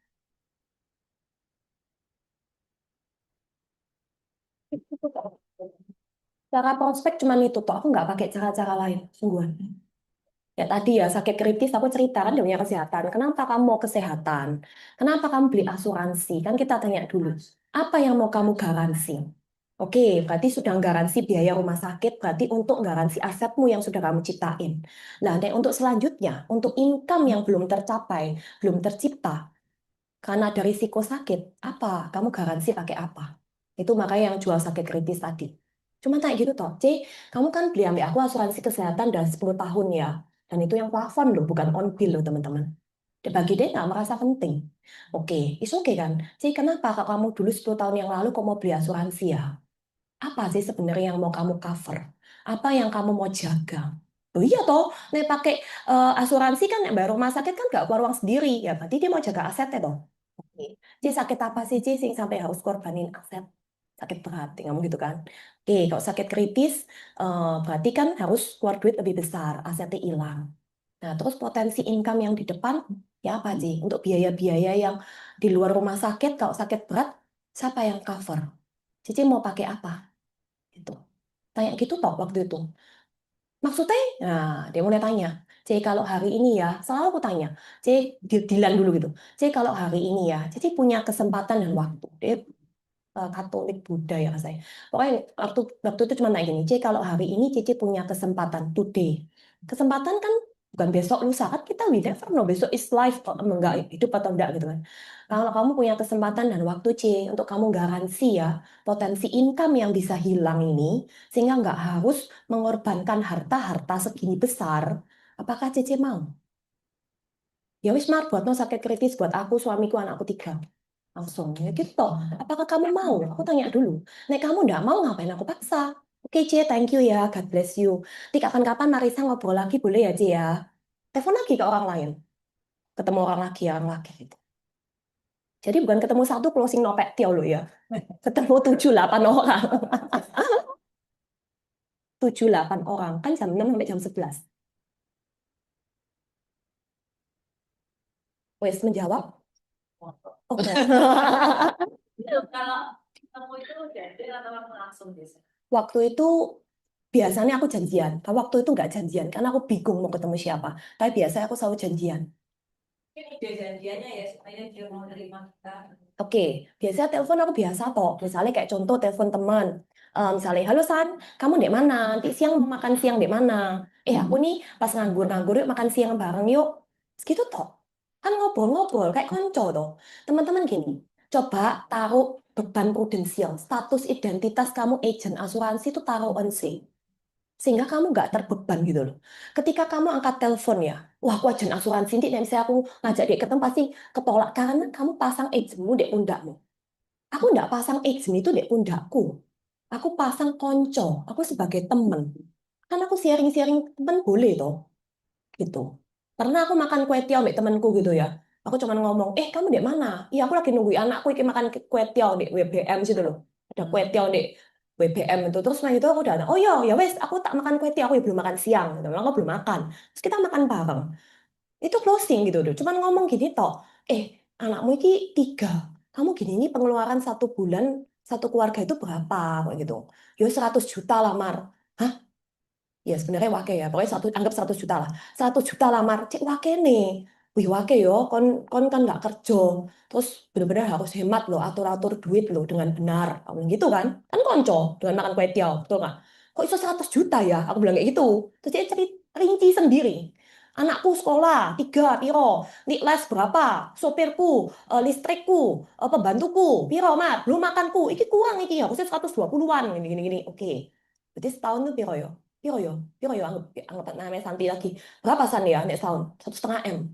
Cara prospek cuman itu toh, aku nggak pakai cara-cara lain, sungguhan. Ya tadi ya sakit kritis aku cerita kan dunia kesehatan. Kenapa kamu mau kesehatan? Kenapa kamu beli asuransi? Kan kita tanya dulu. Apa yang mau kamu garansi? Oke, berarti sudah garansi biaya rumah sakit, berarti untuk garansi asetmu yang sudah kamu ciptain. Nah, dan untuk selanjutnya, untuk income yang belum tercapai, belum tercipta, karena ada risiko sakit, apa? Kamu garansi pakai apa? Itu makanya yang jual sakit kritis tadi. Cuma kayak gitu toh, C, kamu kan beli ambil aku asuransi kesehatan dan 10 tahun ya. Dan itu yang plafon loh, bukan on bill loh teman-teman. Bagi dia nggak merasa penting. Oke, is oke kan? C, kenapa kalau kamu dulu 10 tahun yang lalu kok mau beli asuransi ya? Apa sih sebenarnya yang mau kamu cover? Apa yang kamu mau jaga? Oh iya toh, nih pakai asuransi kan yang bayar rumah sakit kan nggak keluar uang sendiri ya, berarti dia mau jaga asetnya toh. Oke. Ci sakit apa sih Ci sing sampai harus korbanin aset? Sakit berat, kamu gitu kan? Oke, kalau sakit kritis berarti kan harus keluar duit lebih besar, asetnya hilang. Nah, terus potensi income yang di depan ya apa sih? Untuk biaya-biaya yang di luar rumah sakit, kalau sakit berat, siapa yang cover? Cici mau pakai apa? Gitu. Tanya gitu toh waktu itu. Maksudnya, nah dia mulai tanya. C, kalau hari ini ya, selalu aku tanya. C, Dilan dulu gitu. C, kalau hari ini ya, Cici punya kesempatan dan waktu. Dia Katolik Buddha ya saya. Pokoknya waktu itu cuma kayak gini. C, kalau hari ini Cici punya kesempatan today. Kesempatan kan bukan besok lusa kan kita we never know besok is life enggak hidup atau enggak gitu kan. Kalau kamu punya kesempatan dan waktu C untuk kamu garansi ya potensi income yang bisa hilang ini sehingga nggak harus mengorbankan harta-harta segini besar. Apakah Cici mau? Ya wis Mar, buat no sakit kritis buat aku, suamiku, anakku 3. Langsung ya gitu. Apakah kamu mau? Aku tanya dulu. Nek kamu nggak mau ngapain aku paksa? Oke C, thank you ya, God bless you. Nanti kapan-kapan Marisa ngobrol lagi boleh ya C ya? Telepon lagi ke orang lain. Ketemu orang lagi gitu. Jadi bukan ketemu satu closing no tiao lo ya. Ketemu 7-8 orang. 7-8 orang. Kan jam 6 sampai jam 11. Wes menjawab? Oke. Kalau kamu itu jadi atau langsung biasa? Waktu itu biasanya aku janjian. Kalau waktu itu nggak janjian, karena aku bingung mau ketemu siapa. Tapi biasanya aku selalu janjian. Ini ide janjiannya ya supaya dia mau nerima kita. Oke, biasanya telepon aku biasa toh. Misalnya kayak contoh telepon teman. Misalnya, halo San, kamu di mana? Nanti siang mau makan siang di mana? Aku nih pas nganggur-nganggur yuk makan siang bareng yuk. Segitu toh. Kan ngobrol-ngobrol kayak konco toh. Teman-teman gini, coba taruh beban prudensial, status identitas kamu agent asuransi itu taruh on C. Sehingga kamu nggak terbeban gitu loh. Ketika kamu angkat telepon ya, wah aku agen asuransi ini, dan misalnya aku ngajak dia ketemu pasti ketolak karena kamu pasang agentmu di pundakmu. Aku nggak pasang agent itu di pundakku. Aku pasang konco, aku sebagai temen. Kan aku sharing-sharing temen boleh toh, gitu. Pernah aku makan kue tiaw sama temanku gitu ya. Aku cuma ngomong, kamu di mana? Iya aku lagi nungguin anakku iki makan kue tiaw di WBM situ loh. Ada kue tiaw di WBM itu. Terus nah itu aku udah, oh ya, ya wes, aku tak makan kue tiaw, aku ya belum makan siang. Gitu. Aku belum makan. Terus kita makan bareng. Itu closing gitu loh. Cuman ngomong gini toh, anakmu iki 3. Kamu gini ini pengeluaran 1 bulan, satu keluarga itu berapa? Kayak gitu. Yo 100 juta lah, Mar. Hah? Ya sebenarnya wake ya, pokoknya anggap 100 juta lah. 100 juta lamar, cek wake nih. Wih wake yo, kon kon kan nggak kerja. Terus benar-benar harus hemat loh, atur-atur duit loh dengan benar. Aku bilang gitu kan. Kan konco dengan makan kue tiaw, betul nggak? Kok iso 100 juta ya? Aku bilang kayak gitu. Terus dia rinci sendiri. Anakku sekolah, 3, piro. Nih les berapa? Sopirku, listrikku, pembantuku, piro, mat. Belum makanku. Iki kurang iki, harusnya 120-an. Gini. Oke. Berarti setahun tuh piro yo? Piro yo anggap namanya Santi lagi. Berapa San ya nek setahun? 1,5 M.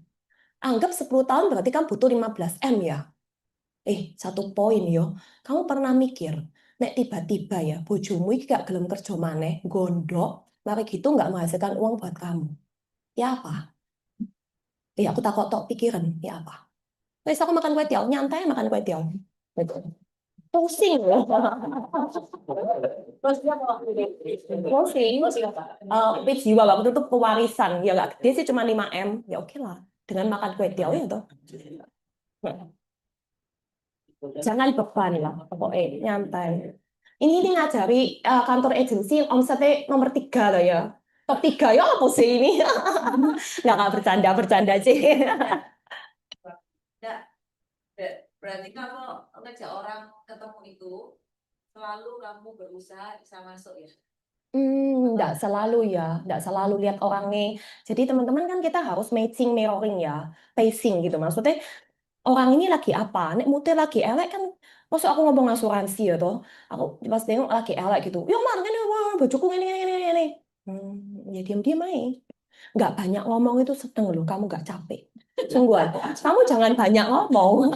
Anggap 10 tahun berarti kamu butuh 15 M ya. 1 poin yo. Kamu pernah mikir, nek tiba-tiba ya bojomu iki gak gelem kerja maneh, gondok, mari gitu nggak menghasilkan uang buat kamu. Ya apa? Aku takut tok pikiran, ya apa? Wes aku makan kue tiaw, nyantai makan kue tiaw. Gitu. Pusing loh. Terus dia mau Pusing. apa? Pitch jiwa waktu itu pewarisan ya nggak gede sih cuma 5 M ya oke lah dengan makan kue tiaw ya toh. Jangan beban lah pokoknya nyantai Ini ngajari kantor agensi yang omsetnya nomor 3 loh ya. Top 3 ya apa sih ini? Nggak bercanda sih. Enggak, berarti kamu ngejak orang ketemu itu selalu kamu berusaha bisa masuk ya. Nggak selalu ya, nggak selalu lihat orangnya. Jadi teman-teman kan kita harus matching, mirroring ya, pacing gitu. Maksudnya orang ini lagi apa? Nek mute lagi elek kan, maksud aku ngomong asuransi ya toh. Aku pas tengok lagi elek gitu. Yo mar ini bojoku ini. Ya diam-diam aja. Nggak banyak ngomong itu sedeng loh, kamu nggak capek. Sungguhan, kamu jangan banyak ngomong.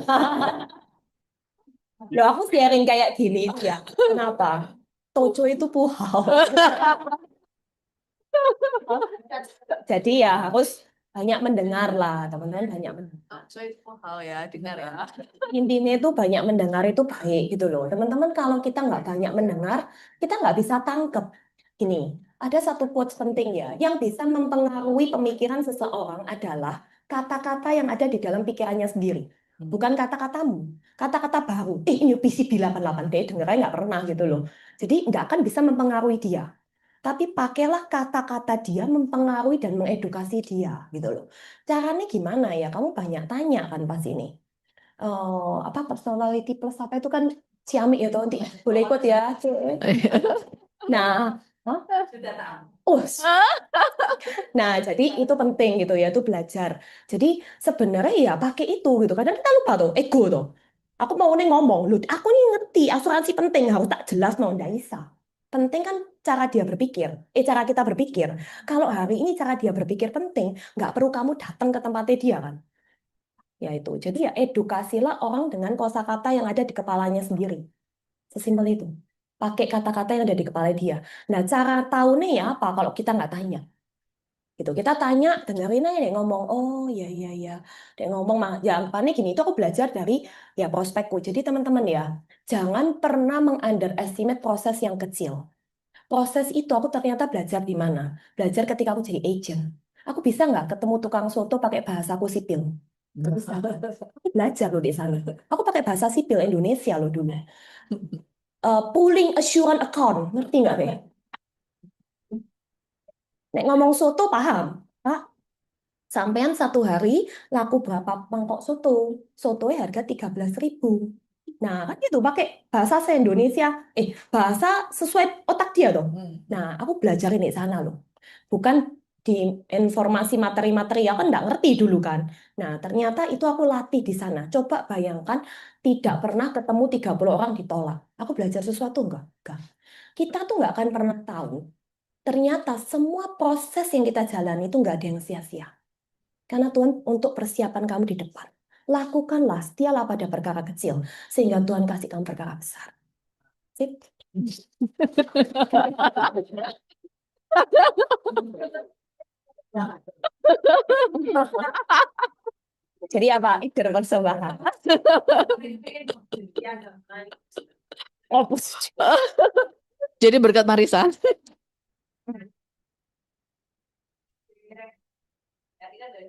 Loh aku sharing kayak gini ya. Kenapa? Toco itu puhau. Jadi ya harus banyak mendengar lah, teman-teman banyak mendengar. So itu hal ya, dengar ya. Intinya itu banyak mendengar itu baik gitu loh. Teman-teman kalau kita nggak banyak mendengar, kita nggak bisa tangkep. Gini, ada satu quotes penting ya, yang bisa mempengaruhi pemikiran seseorang adalah kata-kata yang ada di dalam pikirannya sendiri. Bukan kata-katamu, kata-kata baru. Ini PCB 88D, dengarnya nggak pernah gitu loh. Jadi nggak akan bisa mempengaruhi dia. Tapi pakailah kata-kata dia mempengaruhi dan mengedukasi dia gitu loh. Caranya gimana ya? Kamu banyak tanya kan pas ini. Apa personality plus apa itu kan Ciamik ya toh, nanti boleh ikut ya. Cik. Nah, hah? Sudah tahu. Oh, nah jadi itu penting gitu ya, itu belajar. Jadi sebenarnya ya pakai itu gitu. Kadang kita lupa tuh, ego tuh. Aku mau nih ngomong, loh, aku nih ngerti asuransi penting harus tak jelas no, nggak bisa. Penting kan cara dia berpikir, cara kita berpikir. Kalau hari ini cara dia berpikir penting, nggak perlu kamu datang ke tempatnya dia kan. Ya itu. Jadi ya edukasilah orang dengan kosakata yang ada di kepalanya sendiri. Sesimpel itu. Pakai kata-kata yang ada di kepala dia. Nah, cara tahunya ya apa kalau kita nggak tanya? Gitu. Kita tanya, dengerin aja deh ngomong, oh iya iya iya. Dia ngomong, ya anggapannya gini, itu aku belajar dari ya prospekku. Jadi teman-teman ya, jangan pernah meng-underestimate proses yang kecil. Proses itu aku ternyata belajar di mana? Belajar ketika aku jadi agent. Aku bisa nggak ketemu tukang soto pakai bahasaku sipil? Nggak bisa. Aku belajar loh di sana. Aku pakai bahasa sipil Indonesia loh dulu. Pooling assurance account, ngerti nggak deh? Nek ngomong soto paham? Pak, sampean satu hari laku berapa mangkok soto? Sotonya harga 13.000. Nah, kan gitu pakai bahasa se-Indonesia, bahasa sesuai otak dia dong. Nah, aku belajarin di sana loh. Bukan di informasi materi-materi, aku kan nggak ngerti dulu kan. Nah, ternyata itu aku latih di sana. Coba bayangkan, tidak pernah ketemu 30 orang ditolak. Aku belajar sesuatu enggak? Enggak. Kita tuh nggak akan pernah tahu. Ternyata semua proses yang kita jalani itu nggak ada yang sia-sia. Karena Tuhan untuk persiapan kamu di depan. Lakukanlah, setialah pada perkara kecil. Sehingga Tuhan kasih kamu perkara besar. Sip. Jadi apa? Itu persembahan. Oh, Jadi berkat Marisa.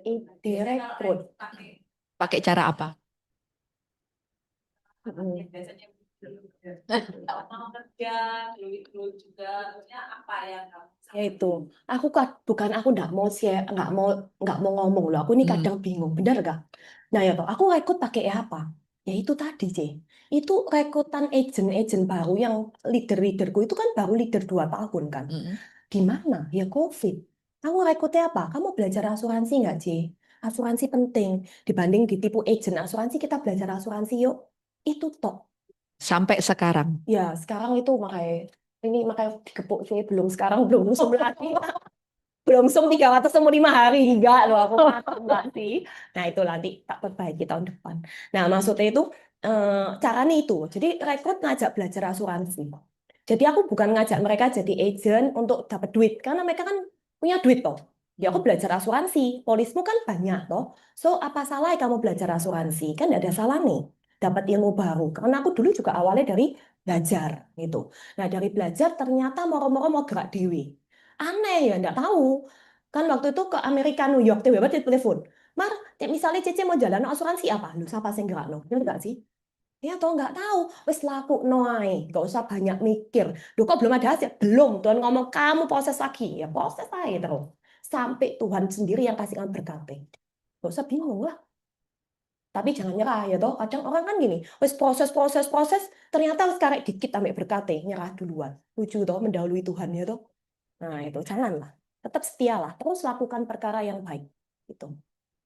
ide rekrut. Pakai cara apa? Biasanya mau kerja, dulu juga, maksudnya apa yang kamu Ya itu, bukan aku nggak mau ngomong loh. Aku ini kadang bingung, benar gak? Nah ya toh, aku rekrut pakai apa? Ya itu tadi sih. Itu rekrutan agent-agent baru yang leader-leaderku itu kan baru leader 2 tahun kan. Di mana? Ya COVID. Kamu rekrutnya apa? Kamu belajar asuransi nggak, C? Asuransi penting. Dibanding ditipu agent asuransi, kita belajar asuransi yuk. Itu toh. Sampai sekarang. Ya, sekarang itu makanya digepuk sih belum sum lagi. Belum sum 305 hari enggak loh aku enggak sih. Nah, itu nanti tak perbaiki tahun depan. Nah, maksudnya itu caranya itu. Jadi rekrut ngajak belajar asuransi. Jadi aku bukan ngajak mereka jadi agent untuk dapat duit karena mereka kan punya duit toh. Ya aku belajar asuransi. Polismu kan banyak toh. So, apa salah kamu belajar asuransi? Kan tidak ada salah nih. Dapat ilmu baru. Karena aku dulu juga awalnya dari belajar gitu. Nah, dari belajar ternyata moro-moro mau gerak dewi. Aneh ya, enggak tahu. Kan waktu itu ke Amerika, New York, tiba-tiba telepon. Mar, misalnya Cece mau jalan asuransi apa? Lu siapa sih gerak no? Bener nggak sih? Ya toh nggak tahu, wis laku noai, nggak usah banyak mikir. Duh kok belum ada hasil? Belum. Tuhan ngomong kamu proses lagi, ya proses aja terus. Sampai Tuhan sendiri yang kasih kamu berkati. Nggak usah bingung lah. Tapi jangan nyerah ya toh. Kadang orang kan gini, wis proses, ternyata sekarang dikit sampai berkati, nyerah duluan. Lucu toh mendahului Tuhan ya toh. Nah itu janganlah. Tetap setialah. Terus lakukan perkara yang baik. Itu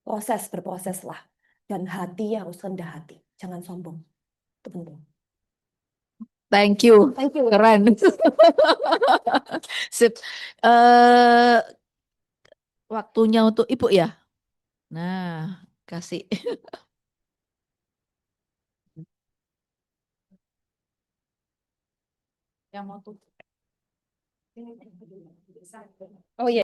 berproseslah. Dan hati harus rendah hati. Jangan sombong. Itu penting. Thank you. Thank you. Keren. Sip. Eh, waktunya untuk Ibu ya. Nah, kasih. Yang mau tutup. Oh iya.